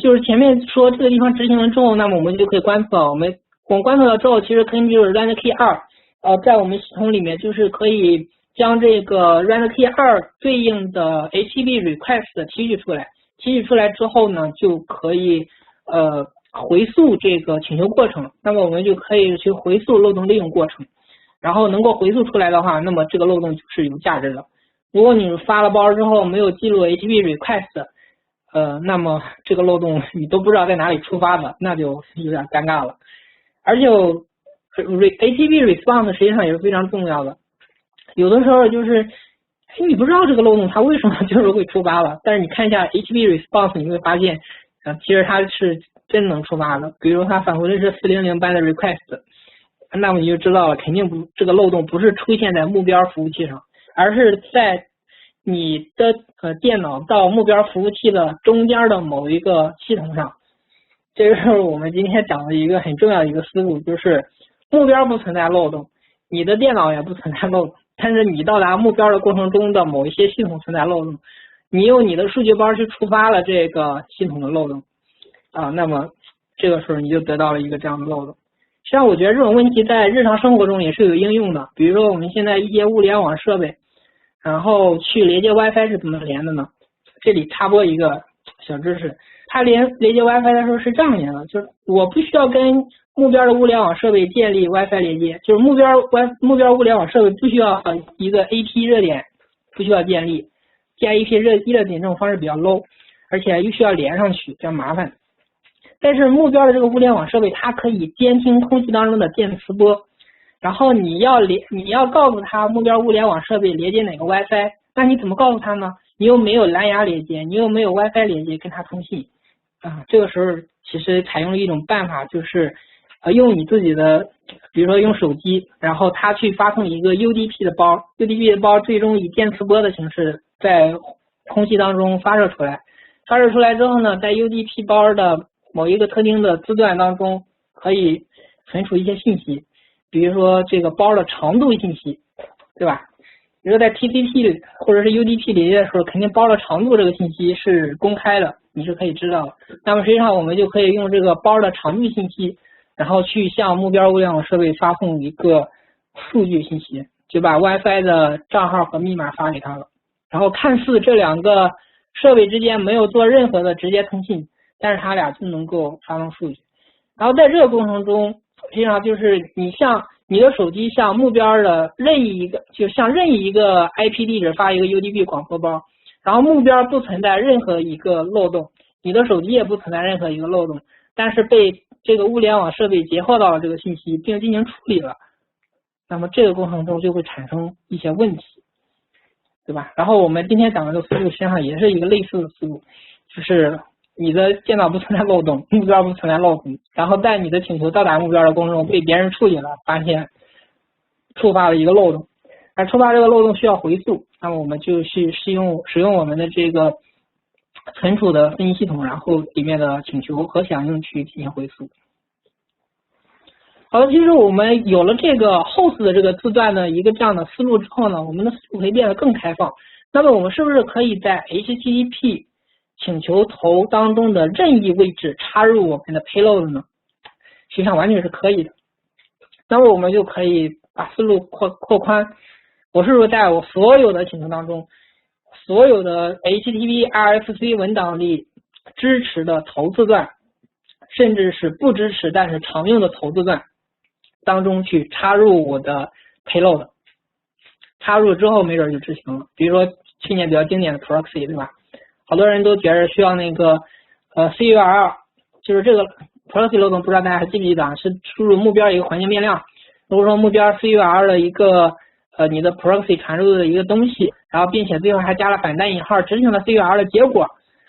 [SPEAKER 1] 就是前面说这个地方执行了之后，那么我们就可以观测，我们观测了之后，其实根据 randkey2 在我们系统里面就是可以将这个 randkey2 对应的 HTTP request 提取出来之后呢，就可以回溯这个请求过程，那么我们就可以去回溯漏洞利用过程，然后能够回溯出来的话，那么这个漏洞就是有价值的。如果你发了包之后没有记录 HTTP request，那么这个漏洞你都不知道在哪里触发的，那就有点尴尬了。而且HTTP response 实际上也是非常重要的，有的时候就是你不知道这个漏洞它为什么就是会触发了，但是你看一下 HTTP response， 你会发现其实它是真能触发的。比如它返回的是400般的 request， 那么你就知道了，肯定不，这个漏洞不是出现在目标服务器上，而是在你的电脑到目标服务器的中间的某一个系统上。这个是我们今天讲的一个很重要的一个思路，就是目标不存在漏洞，你的电脑也不存在漏洞，但是你到达目标的过程中的某一些系统存在漏洞，你用你的数据包去触发了这个系统的漏洞那么这个时候你就得到了一个这样的漏洞。实际上我觉得这种问题在日常生活中也是有应用的，比如说我们现在一些物联网设备然后去连接 WiFi 是怎么连的呢？这里插播一个小知识，它连接 WiFi 的时候是这样连的，就是我不需要跟目标的物联网设备建立 WiFi 连接，就是目标物联网设备不需要一个 AP 热点，不需要建立 AP 热点这种方式比较 low， 而且又需要连上去，比较麻烦。但是目标的这个物联网设备它可以监听空气当中的电磁波，然后你要告诉它目标物联网设备连接哪个 WiFi， 那你怎么告诉它呢？你又没有蓝牙连接，你又没有 WiFi 连接跟它通信这个时候其实采用了一种办法，就是用你自己的，比如说用手机，然后它去发送一个 UDP 的包 ，UDP 的包最终以电磁波的形式在空气当中发射出来之后呢，在 UDP 包的某一个特定的字段当中可以存储一些信息，比如说这个包的长度信息，对吧？比如说在 TCP 或者是 UDP 连接的时候，肯定包的长度这个信息是公开的，你是可以知道的。那么实际上我们就可以用这个包的长度信息，然后去向目标物联网设备发送一个数据信息，就把 WiFi 的账号和密码发给它了。然后看似这两个设备之间没有做任何的直接通信，但是它俩就能够发送数据。然后在这个过程中，实际上就是你的手机向目标的任意一个 IP 地址发一个 UDP 广播包，然后目标不存在任何一个漏洞，你的手机也不存在任何一个漏洞，但是被这个物联网设备截获到了这个信息并进行处理了，那么这个过程中就会产生一些问题，对吧？然后我们今天讲的这个思路实际上也是一个类似的思路，就是你的电脑不存在漏洞，目标不存在漏洞，然后在你的请求到达目标的过程中被别人处理了，发现触发了一个漏洞，而触发这个漏洞需要回溯，那么我们就去使用我们的这个存储的分析系统，然后里面的请求和响应去进行回溯。好的，其实我们有了这个 host 的这个字段的一个这样的思路之后呢，我们的思路可以变得更开放。那么我们是不是可以在 HTTP 请求头当中的任意位置插入我们的 payload 呢？实际上完全是可以的。那么我们就可以把思路扩宽。我是说，在我所有的请求当中，所有的 HTTP RFC 文档里支持的头字段，甚至是不支持但是常用的头字段当中去插入我的 payload， 插入之后没准就执行了。比如说去年比较经典的 proxy， 对吧？好多人都觉得需要那个CURL， 就是这个 proxy 漏洞，不知道大家还记不记得啊？是输入目标一个环境变量，如果说目标 CURL 的一个你的 proxy 传入的一个东西，然后并且最后还加了反单引号执行了 CURL 的结果，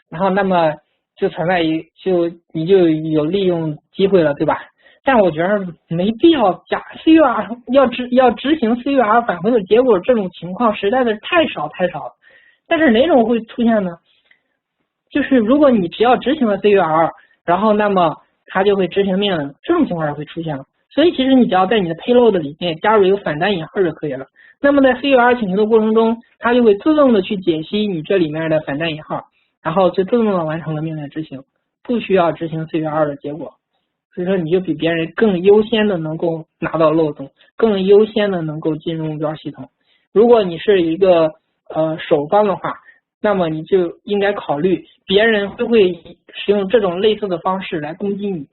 [SPEAKER 1] 然后那么就存在你就有利用机会了，对吧？但我觉得没必要加 CURL， 要执行 CURL 返回的结果，这种情况实在是太少了。但是哪种会出现呢？就是如果你只要执行了 CURL， 然后那么它就会执行命令，这种情况是会出现了。所以其实你只要在你的 payload 里面加入一个反单引号就可以了。那么在 CURL 请求的过程中，它就会自动的去解析你这里面的反单引号，然后就自动的完成了命令执行，不需要执行 CURL 的结果。所以说你就比别人更优先的能够拿到漏洞，更优先的能够进入目标系统。如果你是一个守方的话，那么你就应该考虑别人会使用这种类似的方式来攻击你。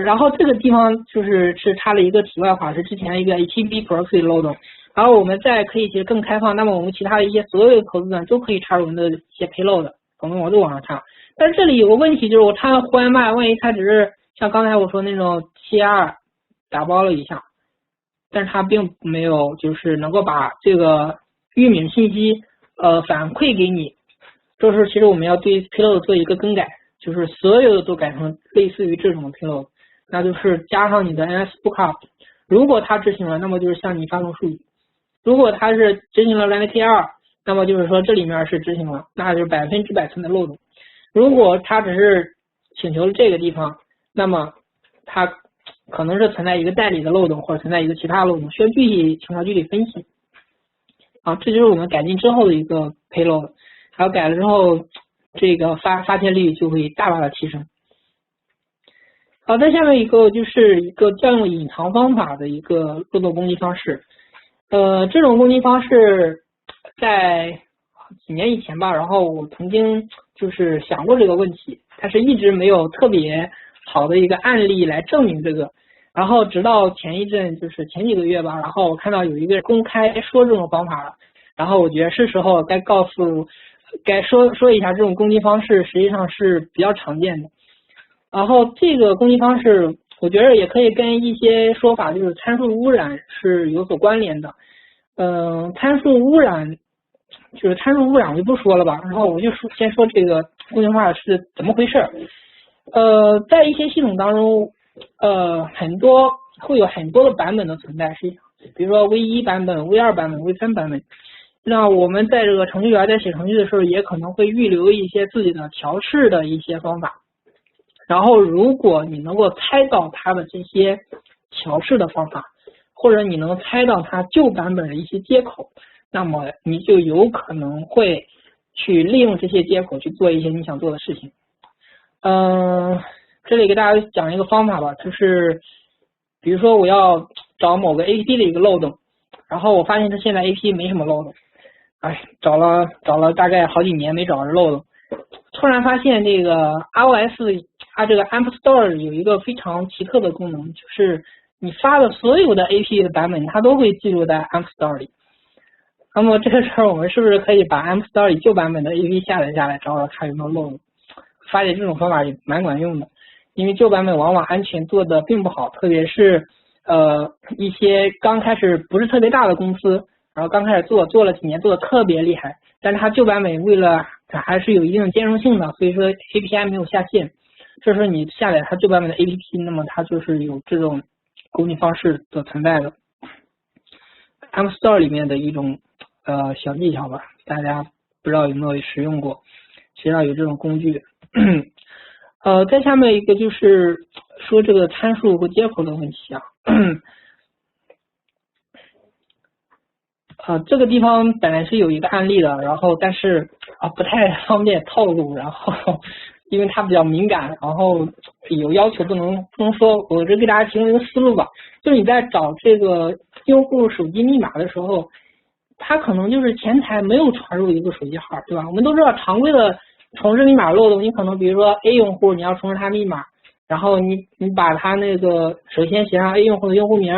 [SPEAKER 1] 然后这个地方是插了一个题外话，是之前一个 HTTP proxy 漏洞。然后我们再可以其实更开放，那么我们其他的一些所有的头字段都可以插入我们的一些 payload， 我们都往上插。但是这里有个问题，就是我插了忽然卖，万一它只是像刚才我说那种7.2打包了一下，但是它并没有就是能够把这个域名信息反馈给你。这时候其实我们要对 payload 做一个更改，就是所有的都改成类似于这种的 payload， 那就是加上你的 NS lookup， 如果它执行了，那么就是向你发送数据；如果它是执行了 LangTR， 那么就是说这里面是执行了，那就是100%存在漏洞。如果它只是请求了这个地方，那么它可能是存在一个代理的漏洞，或者存在一个其他漏洞，需要具体情况具体分析。这就是我们改进之后的一个 payload， 然后改了之后，这个发现率就会大大的提升。好，再下面一个就是一个调用隐藏方法的一个漏洞攻击方式。这种攻击方式在几年以前吧，然后我曾经就是想过这个问题，但是一直没有特别好的一个案例来证明这个。然后直到前一阵，就是前几个月吧，然后我看到有一个人公开说这种方法了，然后我觉得是时候该说一下这种攻击方式实际上是比较常见的。然后这个攻击方式，我觉得也可以跟一些说法就是参数污染是有所关联的。参数污染我就不说了吧，然后我就先说这个攻击方法是怎么回事。在一些系统当中，会有很多的版本的存在，比如说 V1 版本、V2 版本、V3 版本。那我们在这个程序员在写程序的时候，也可能会预留一些自己的调试的一些方法。然后，如果你能够猜到它的这些调试的方法，或者你能猜到它旧版本的一些接口，那么你就有可能会去利用这些接口去做一些你想做的事情。这里给大家讲一个方法吧，就是比如说我要找某个 APP 的一个漏洞，然后我发现它现在 APP 没什么漏洞，找了大概好几年没找着漏洞，突然发现这个 iOS 它这个 App Store 有一个非常奇特的功能，就是你发的所有的 APP 的版本，它都会记录在 App Store 里。那么这个时候我们是不是可以把 App Store 里旧版本的 APP 下载下来，找找看有没有漏洞？发现这种方法也蛮管用的，因为旧版本往往安全做的并不好，特别是一些刚开始不是特别大的公司，然后刚开始做了几年，做的特别厉害，但是它旧版本为了它还是有一定的兼容性的，所以说 API 没有下线。这时候你下载它旧版本的 APP， 那么它就是有这种攻击方式的存在的。App Store 里面的一种小技巧吧，大家不知道有没有使用过，实际上有这种工具。再下面一个就是说这个参数和接口的问题啊。这个地方本来是有一个案例的，然后但是不太方便透露，然后因为它比较敏感，然后有要求不能说，我就给大家提供一个思路吧，就是你在找这个用户手机密码的时候，他可能就是前台没有传入一个手机号，对吧？我们都知道常规的重置密码漏洞，你可能比如说 A 用户你要重置他密码，然后你把他那个首先写上 A 用户的用户名，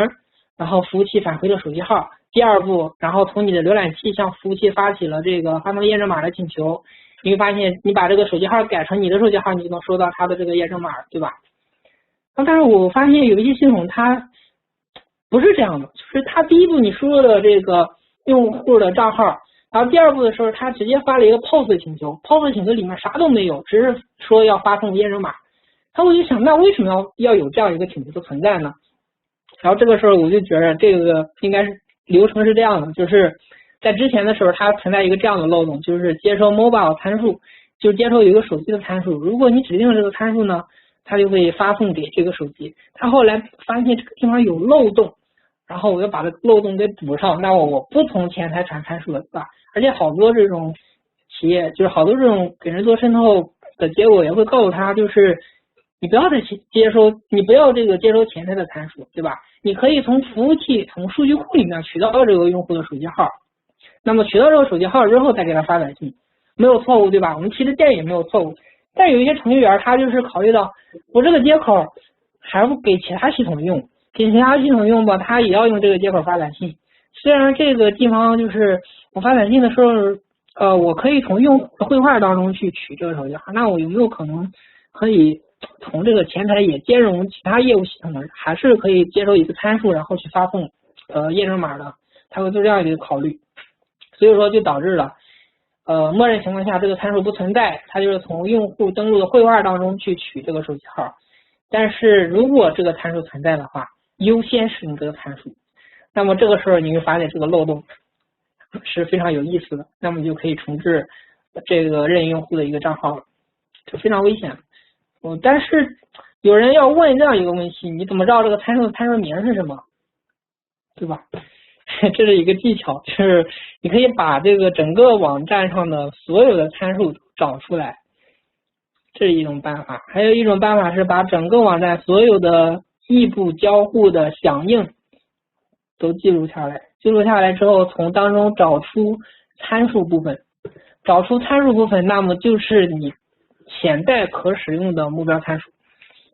[SPEAKER 1] 然后服务器返回了手机号。第二步，然后从你的浏览器向服务器发起了这个发送验证码的请求，你会发现你把这个手机号改成你的手机号，你就能收到它的这个验证码，对吧？但是我发现有一些系统它不是这样的，就是它第一步你输入的这个用户的账号，然后第二步的时候它直接发了一个 POS 请求 ，POS 请求里面啥都没有，只是说要发送验证码。我就想，那为什么要有这样一个请求的存在呢？然后这个时候我就觉得这个应该是流程是这样的，就是在之前的时候它存在一个这样的漏洞，就是接收 mobile 参数，就是接收有一个手机的参数，如果你指定了这个参数呢，它就会发送给这个手机。它后来发现这个地方有漏洞，然后我就把这个漏洞给补上，那我不从前台传参数了，对吧？而且好多这种企业，就是好多这种给人做渗透的结果也会告诉他，就是你不要再接收，你不要这个接收前台的参数，对吧？你可以从服务器、从数据库里面取到这个用户的手机号，那么取到这个手机号之后再给他发短信，没有错误，对吧？我们提的建议也没有错误。但有一些程序员他就是考虑到我这个接口还不给其他系统用，给其他系统用吧，他也要用这个接口发短信。虽然这个地方就是我发短信的时候，我可以从用户的绘画当中去取这个手机号，那我有没有可能可以从这个前台也兼容其他业务系统的，还是可以接收一个参数，然后去发送验证码的？他会做这样一个考虑，所以说就导致了默认情况下这个参数不存在，它就是从用户登录的绘画当中去取这个手机号。但是如果这个参数存在的话，优先使用这个参数，那么这个时候你会发现这个漏洞是非常有意思的，那么你就可以重置这个任意用户的一个账号了，就非常危险。但是有人要问这样一个问题，你怎么知道这个参数的参数名是什么，对吧？这是一个技巧，就是你可以把这个整个网站上的所有的参数找出来，这是一种办法。还有一种办法是把整个网站所有的异步交互的响应都记录下来，记录下来之后从当中找出参数部分，找出参数部分，那么就是你潜在可使用的目标参数，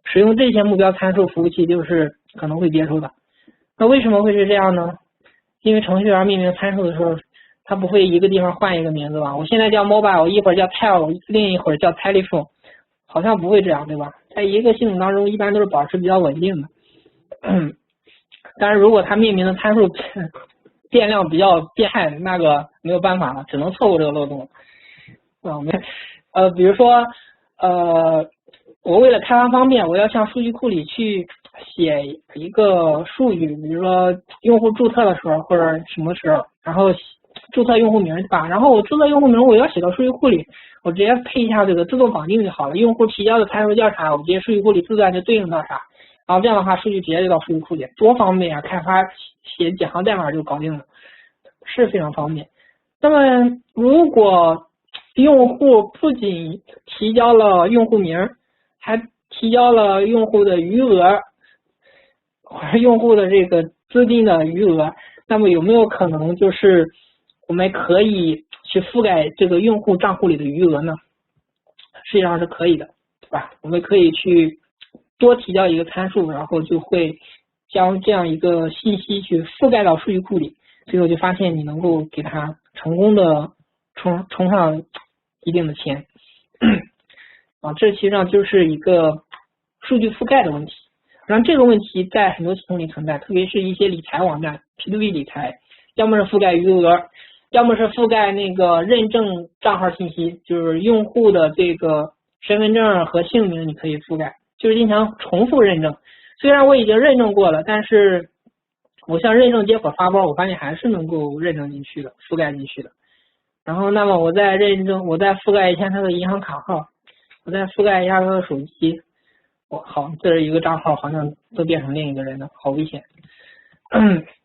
[SPEAKER 1] 使用这些目标参数服务器就是可能会接收的。那为什么会是这样呢？因为程序员命名参数的时候，他不会一个地方换一个名字吧？我现在叫 mobile， 一会儿叫 tel， 另一会儿叫 telephone， 好像不会这样，对吧？在一个系统当中，一般都是保持比较稳定的。当然，如果它命名的参数变量比较变态，那个没有办法了，只能错过这个漏洞。比如说我为了开发方便，我要向数据库里去写一个术语，比如说用户注册的时候或者什么时候，然后注册用户名，对吧？然后我注册用户名我要写到数据库里，我直接配一下这个自动绑定就好了。用户提交的参数叫啥，我直接数据库里自然就对应到啥，然后这样的话数据直接就到数据库里，多方便啊！开发写几行代码就搞定了，是非常方便。那么如果用户不仅提交了用户名，还提交了用户的余额或者用户的这个资金的余额，那么有没有可能就是我们可以去覆盖这个用户账户里的余额呢？实际上是可以的，对吧？我们可以去多提交一个参数，然后就会将这样一个信息去覆盖到数据库里，最后就发现你能够给它成功的充上一定的钱。这其实上就是一个数据覆盖的问题。然后这个问题在很多系统里存在，特别是一些理财网站 P2P 理财，要么是覆盖余额，要么是覆盖那个认证账号信息，就是用户的这个身份证和姓名你可以覆盖，就是经常重复认证。虽然我已经认证过了，但是我向认证接口发包，我发现还是能够认证进去的，覆盖进去的。然后那么我再覆盖一下他的银行卡号，我再覆盖一下他的手机，好，这是一个账号，好像都变成另一个人了，好危险。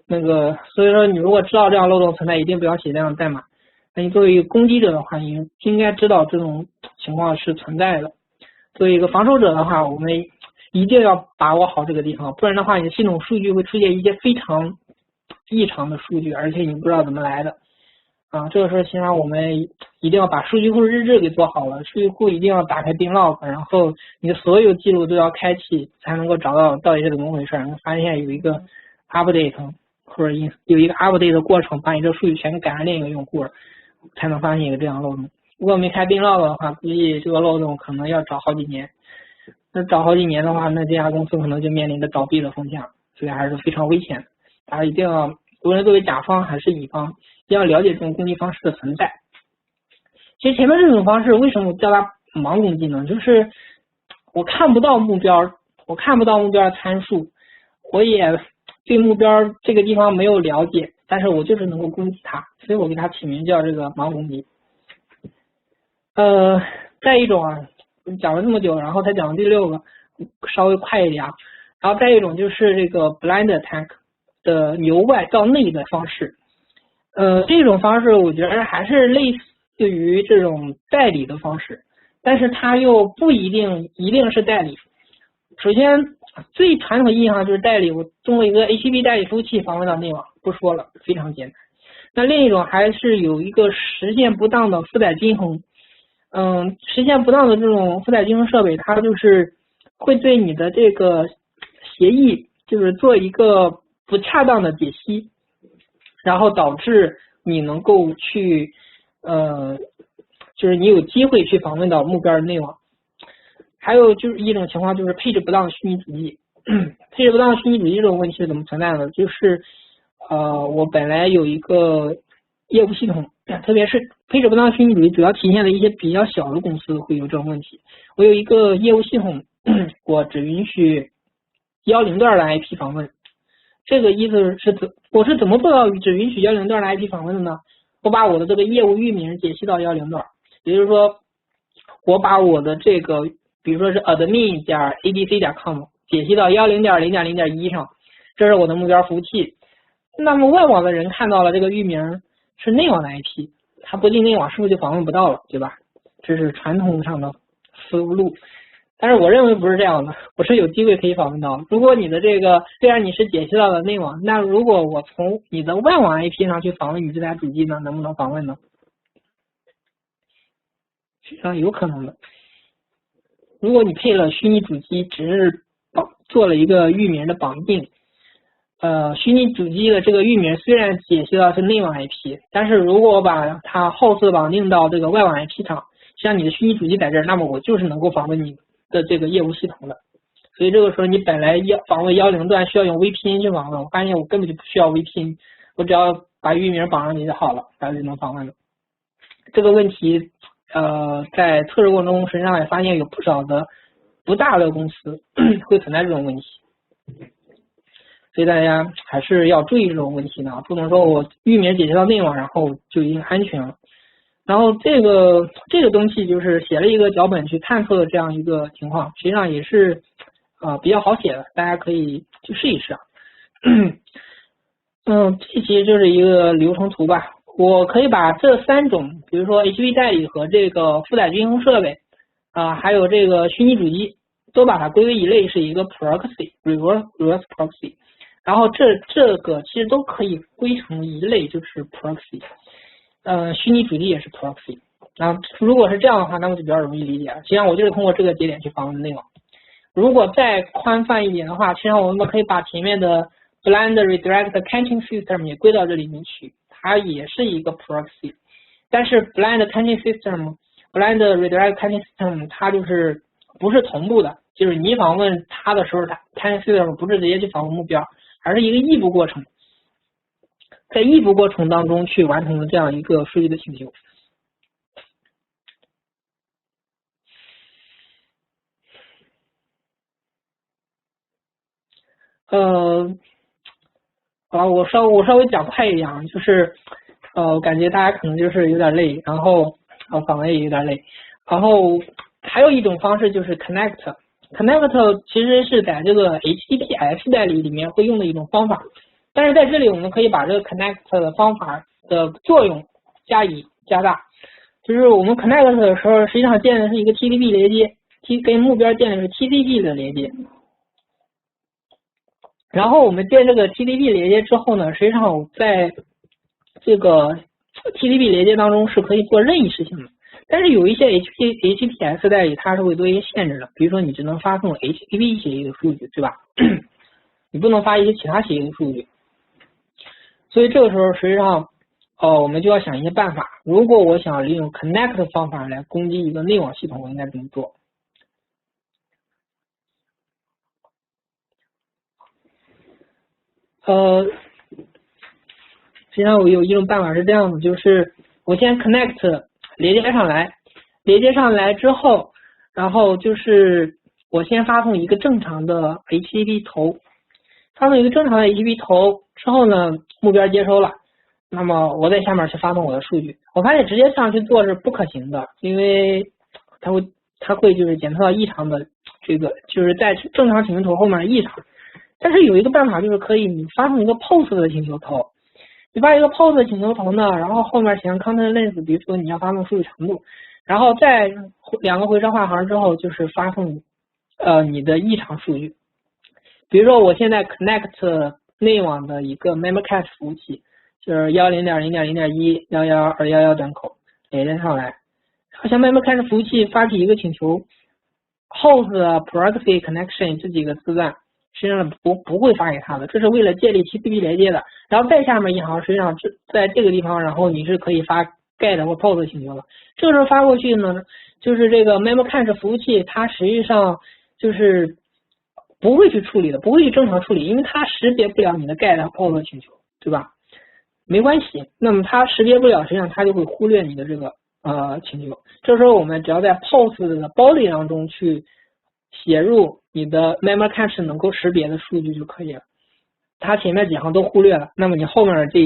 [SPEAKER 1] 所以说你如果知道这样漏洞存在，一定不要写这样的代码。那你作为一个攻击者的话，你应该知道这种情况是存在的。作为一个防守者的话，我们一定要把握好这个地方，不然的话，你的系统数据会出现一些非常异常的数据，而且你不知道怎么来的。这个时候其实我们一定要把数据库日志给做好了，数据库一定要打开 bin log， 然后你的所有记录都要开启，才能够找到到底是怎么回事。你发现有一个 update 或者有一个 update 的过程，把你这个数据全给改成另一个用户了，才能发现一个这样的漏洞。如果没开 bin log 的话，估计这个漏洞可能要找好几年。那找好几年的话，那这家公司可能就面临着倒闭的风险，所以还是非常危险的。大家一定要，无论作为甲方还是乙方，一定要了解这种攻击方式的存在。其实前面这种方式为什么叫它盲攻击呢？就是我看不到目标，我看不到目标的参数，我也对目标这个地方没有了解，但是我就是能够攻击它，所以我给它起名叫这个盲攻击。再一种讲了这么久，然后才讲了第6个，稍微快一点。然后再一种就是这个 blind attack 的由外到内的方式。这种方式我觉得还是类似于这种代理的方式，但是它又不一定是代理。首先，最传统意义上就是代理，我通过一个 HTTP 代理服务器访问到内网，不说了，非常简单。那另一种还是有一个实现不当的负载均衡。实现不当的这种负载均衡设备，它就是会对你的这个协议就是做一个不恰当的解析，然后导致你能够去就是你有机会去访问到目标的内网。还有就是一种情况就是配置不当的虚拟主机。配置不当的虚拟主机这种问题是怎么存在的？就是我本来有一个业务系统，特别是配置不当虚拟主机主要体现的一些比较小的公司会有这种问题。我有一个业务系统，我只允许10段的 IP 访问。这个意思是我是怎么做到只允许10段的 IP 访问的呢？我把我的这个业务域名解析到10段，也就是说，我把我的这个，比如说是 admin.adc.com 解析到10.0.0.1上，这是我的目标服务器。那么外网的人看到了这个域名是内网的 IP， 他不进内网是不是就访问不到了，对吧？这是传统上的思路。但是我认为不是这样的，我是有机会可以访问到。如果你的这个虽然你是解析到了内网，那如果我从你的外网 IP 上去访问你这台主机呢，能不能访问呢？实际上有可能的。如果你配了虚拟主机，只是做了一个域名的绑定，虚拟主机的这个域名虽然解析到是内网 IP， 但是如果我把它后次绑定到这个外网 IP 上，实际上你的虚拟主机在这儿，那么我就是能够访问你的这个业务系统的。所以这个时候你本来要访问10段需要用 VPN 去访问，我发现我根本就不需要 VPN， 我只要把域名绑上去就好了，大家就能访问了。这个问题在测试过程中实际上也发现有不少的不大的公司会存在这种问题。所以大家还是要注意这种问题的，不能说我域名解析到内网，然后就已经安全了。然后这个东西就是写了一个脚本去探测这样一个情况，实际上也是比较好写的，大家可以去试一试啊。这其实就是一个流程图吧。我可以把这3种，比如说 HTTP 代理和这个负载均衡设备还有这个虚拟主机，都把它归为一类，是一个 proxy reverse proxy。然后这个其实都可以归成一类，就是 proxy。虚拟主机也是 proxy。然后如果是这样的话，那么就比较容易理解了。实际上我就是通过这个节点去访问内网。如果再宽泛一点的话，实际上我们可以把前面的 blind redirect caching system 也归到这里面去，它也是一个 proxy。但是 blind caching system、blind redirect caching system 它就是不是同步的，就是你访问它的时候，它 caching system 不是直接去访问目标，而是一个异步过程，在异步过程当中去完成了这样一个数据的请求。好了，我稍微讲快一点，就是我感觉大家可能就是有点累，然后访问也有点累，然后还有一种方式就是 connect 其实是在这个 HTTPS 代理里面会用的一种方法。但是在这里我们可以把这个 connect 的方法的作用加大，就是我们 connect 的时候，实际上建的是一个 TCP 连接跟目标建的是 TCP 的连接。然后我们建这个 TCP 连接之后呢，实际上在这个 TCP 连接当中是可以做任意事情的。但是有一些 HTTPS 代理它是会做一些限制的，比如说你只能发送 HTTP 协议的数据，对吧？你不能发一些其他协议的数据。所以这个时候实际上我们就要想一些办法。如果我想利用 connect 的方法来攻击一个内网系统，我应该怎么做？实际上我有一种办法是这样的，就是我先 connect 连接上来之后，然后就是我先发送一个正常的 HTTP 头，发送一个正常的 HTTP 头之后呢，目标接收了，那么我在下面去发送我的数据。我发现直接这样去做是不可行的，因为它会就是检测到异常的这个，就是在正常请求头后面的异常。但是有一个办法就是可以你发送一个 POST 的请求头，你发一个 POST 的请求头呢，然后后面写上 content length， 比如说你要发送数据长度，然后再2个回车划行之后就是发送你的异常数据。比如说我现在 connect 内网的一个 memcache 服务器，就是 10.0.0.1.11.211.11 连接上来，然后向 memcache 服务器发起一个请求 host proxy connection 这几个字段实际上不会发给他的，这是为了建立 TCP 连接的。然后再下面一行，实际上在这个地方，然后你是可以发 get 或 post 请求的。这个时候发过去呢，就是这个 memcache 服务器它实际上就是不会去处理的，不会去正常处理，因为它识别不了你的 get 和 post 请求，对吧？没关系，那么它识别不了，实际上它就会忽略你的这个请求。这时候我们只要在 post 的 body 当中去写入你的 memcache 能够识别的数据就可以了，它前面几行都忽略了，那么你后面的这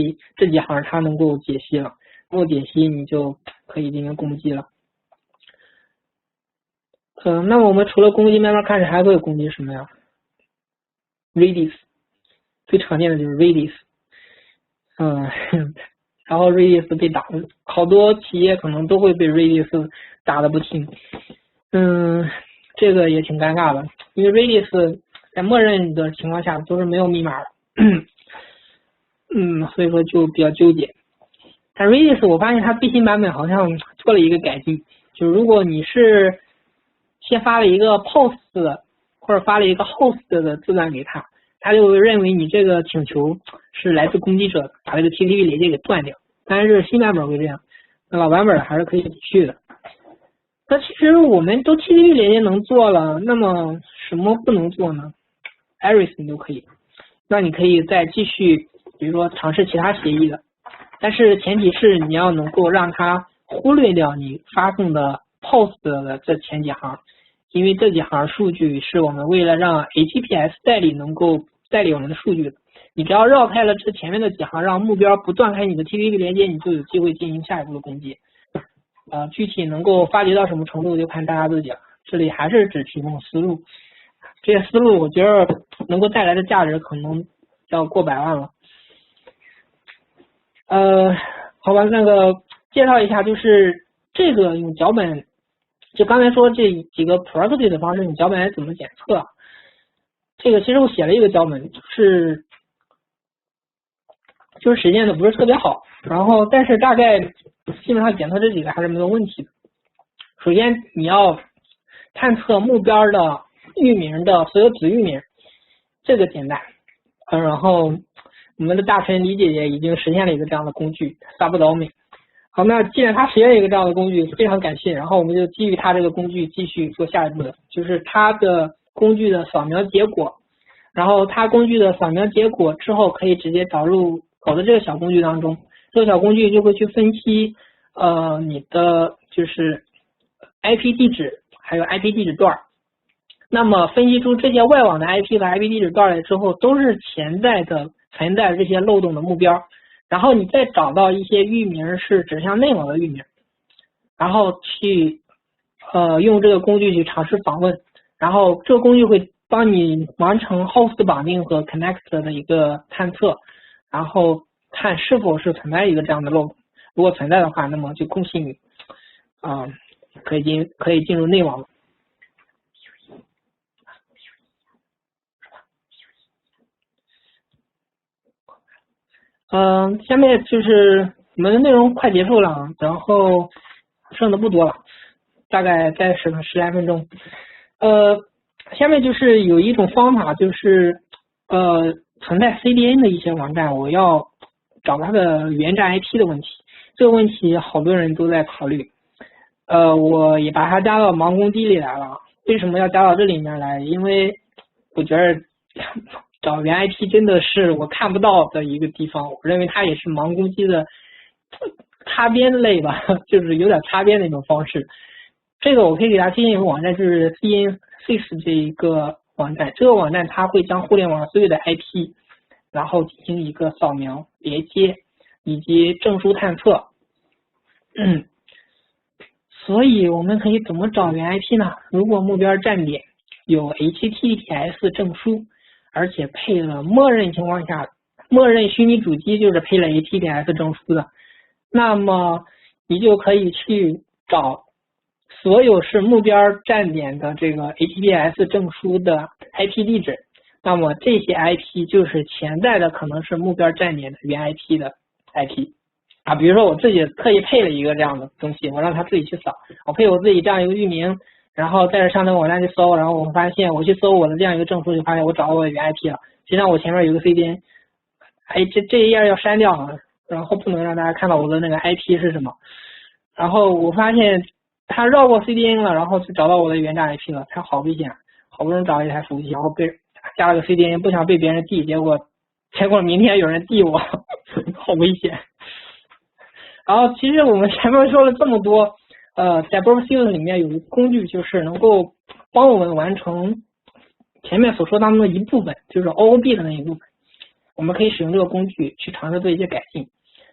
[SPEAKER 1] 几行它能够解析了，能够解析你就可以进行攻击了。那么我们除了攻击 memcache 还会攻击什么呀？ Redis， 最常见的就是 Redis。然后 Redis 被打的，好多企业可能都会被 Redis 打的不轻。这个也挺尴尬的，因为 Redis 在默认的情况下都是没有密码的。所以说就比较纠结。但 Redis 我发现它最新版本好像做了一个改进，就是如果你是先发了一个 post 或者发了一个 host 的字段给他，他就认为你这个请求是来自攻击者，把这个 TCP 连接给断掉。但是新版本会这样，那老版本还是可以继续的。那其实我们都 TCP 连接能做了，那么什么不能做呢？ everything 都可以。那你可以再继续，比如说尝试其他协议的，但是前提是你要能够让它忽略掉你发送的 post 的这前几行，因为这几行数据是我们为了让 HTTPS 代理能够代理我们的数据的。你只要绕开了这前面的几行，让目标不断开你的 TCP 连接，你就有机会进行下一步的攻击。具体能够发掘到什么程度就看大家自己了。这里还是只提供思路，这些思路我觉得能够带来的价值可能要过百万了。好吧，那个介绍一下，就是这个用脚本，就刚才说这几个 proxy 的方式，你脚本来怎么检测？这个其实我写了一个脚本，就是实践的不是特别好，然后但是大概基本上检测这几个还是没有问题的。首先你要探测目标的域名的所有子域名，这个简单。然后我们的大神李姐姐已经实现了一个这样的工具 Subdomain。好，那既然她实现了一个这样的工具，非常感谢。然后我们就基于她这个工具继续做下一步的，就是她的工具的扫描结果。然后它工具的扫描结果之后，可以直接导入我的这个小工具当中，这个小工具就会去分析你的就是 IP 地址还有 IP 地址段。那么分析出这些外网的 IP 和 IP 地址段来之后，都是存在的这些漏洞的目标。然后你再找到一些域名是指向内网的域名，然后去用这个工具去尝试访问，然后这个工具会帮你完成 host 绑定和 connect 的一个探测，然后看是否是存在一个这样的漏洞。如果存在的话，那么就恭喜你，可以进入内网了。下面就是我们的内容快结束了，然后剩的不多了，大概再10来分钟。下面就是有一种方法，就是存在 CDN 的一些网站，我要找它的源站 IP 的问题。这个问题好多人都在考虑，我也把它加到盲攻机里来了。为什么要加到这里面来？因为我觉得找源 IP 真的是我看不到的一个地方，我认为它也是盲攻机的擦边类吧，就是有点擦边的一种方式。这个我可以给大家推荐一个网站，就是 CNSys 这一个网站。这个网站它会将互联网所有的 IP， 然后进行一个扫描、连接以及证书探测。所以我们可以怎么找源 IP 呢？如果目标站点有 HTTPS 证书，而且配了默认情况下，默认虚拟主机就是配了 HTTPS 证书的，那么你就可以去找所有是目标站点的这个 HTTPS 证书的 IP 地址，那么这些 IP 就是潜在的可能是目标站点的源 IP 的 IP。比如说我自己特意配了一个这样的东西，我让他自己去扫，我配我自己这样一个域名，然后在这上这个网站去搜，然后我发现我去搜我的这样一个证书，就发现我找到我的原 IP 了。实际上我前面有个 CDN，这一页要删掉了，然后不能让大家看到我的那个 IP 是什么。然后我发现他绕过 CDN 了，然后就找到我的原站 IP 了，他好危险，好不容易找到一台服务器，然后被加了个 CDN， 不想被别人递，结果明天有人递我，好危险。然后其实我们前面说了这么多，在 Browser 里面有一个工具，就是能够帮我们完成前面所说当中的一部分，就是 OOB 的那一部分。我们可以使用这个工具去尝试做一些改进，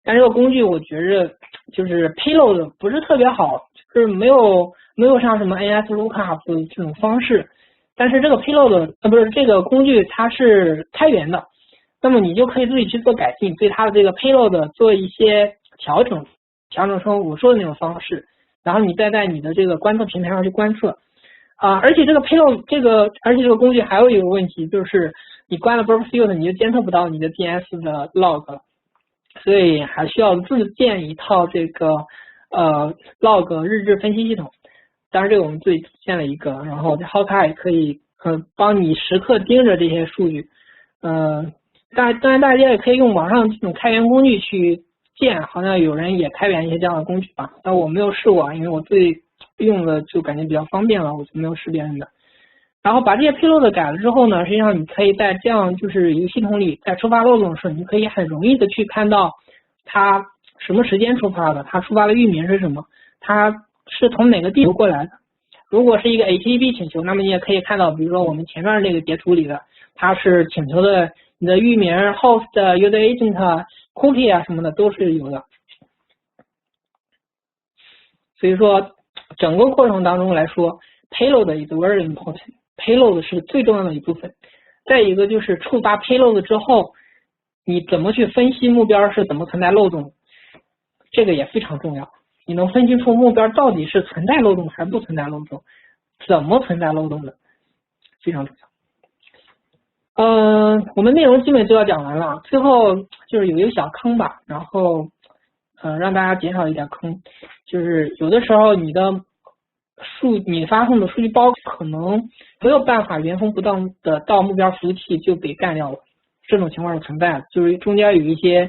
[SPEAKER 1] 但这个工具我觉着就是 payload 不是特别好，就是没有像什么 NS Lookup 这种方式。但是这个 payload 不是这个工具它是开源的，那么你就可以自己去做改进，对它的这个 payload 做一些调整成我说的那种方式，然后你再在你的这个观测平台上去观测。而且这个 payload 而且这个工具还有一个问题，就是你关了 Browser 你就监测不到你的 DNS 的 log 了，所以还需要自建一套这个log 日志分析系统。当然这个我们自己建了一个，然后 Hawkeye 可以帮你时刻盯着这些数据。当然大家也可以用网上这种开源工具去建，好像有人也开源一些这样的工具吧，但我没有试过，因为我自己用的就感觉比较方便了，我就没有试别人的。然后把这些 payload 改了之后呢，实际上你可以在这样就是一个系统里，在触发漏洞的时候，你可以很容易的去看到它什么时间触发的，它触发的域名是什么，它是从哪个地图过来的。如果是一个 HTTP 请求，那么你也可以看到，比如说我们前面那个截图里的，它是请求的你的域名、host、user agent、cookie 什么的都是有的。所以说整个过程当中来说 ，payload is very important。payload 是最重要的一部分。再一个就是触发 payload 之后，你怎么去分析目标是怎么存在漏洞，这个也非常重要。你能分析出目标到底是存在漏洞还是不存在漏洞，怎么存在漏洞的，非常重要。我们内容基本就要讲完了，最后就是有一个小坑吧，然后让大家减少一点坑，就是有的时候你发送的数据包可能没有办法原封不动的到目标服务器就被干掉了，这种情况是存在的，就是中间有一些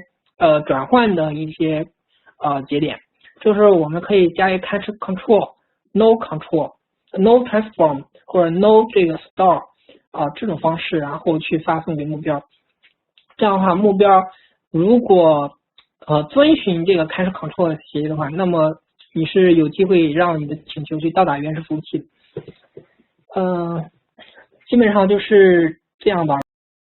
[SPEAKER 1] 转换的一些节点，就是我们可以加一个 cache control、no control、no transform 或者 no 这个 store 这种方式，然后去发送给目标。这样的话，目标如果遵循这个 cache control 的协议的话，那么你是有机会让你的请求去到达原始服务器的。基本上就是这样吧。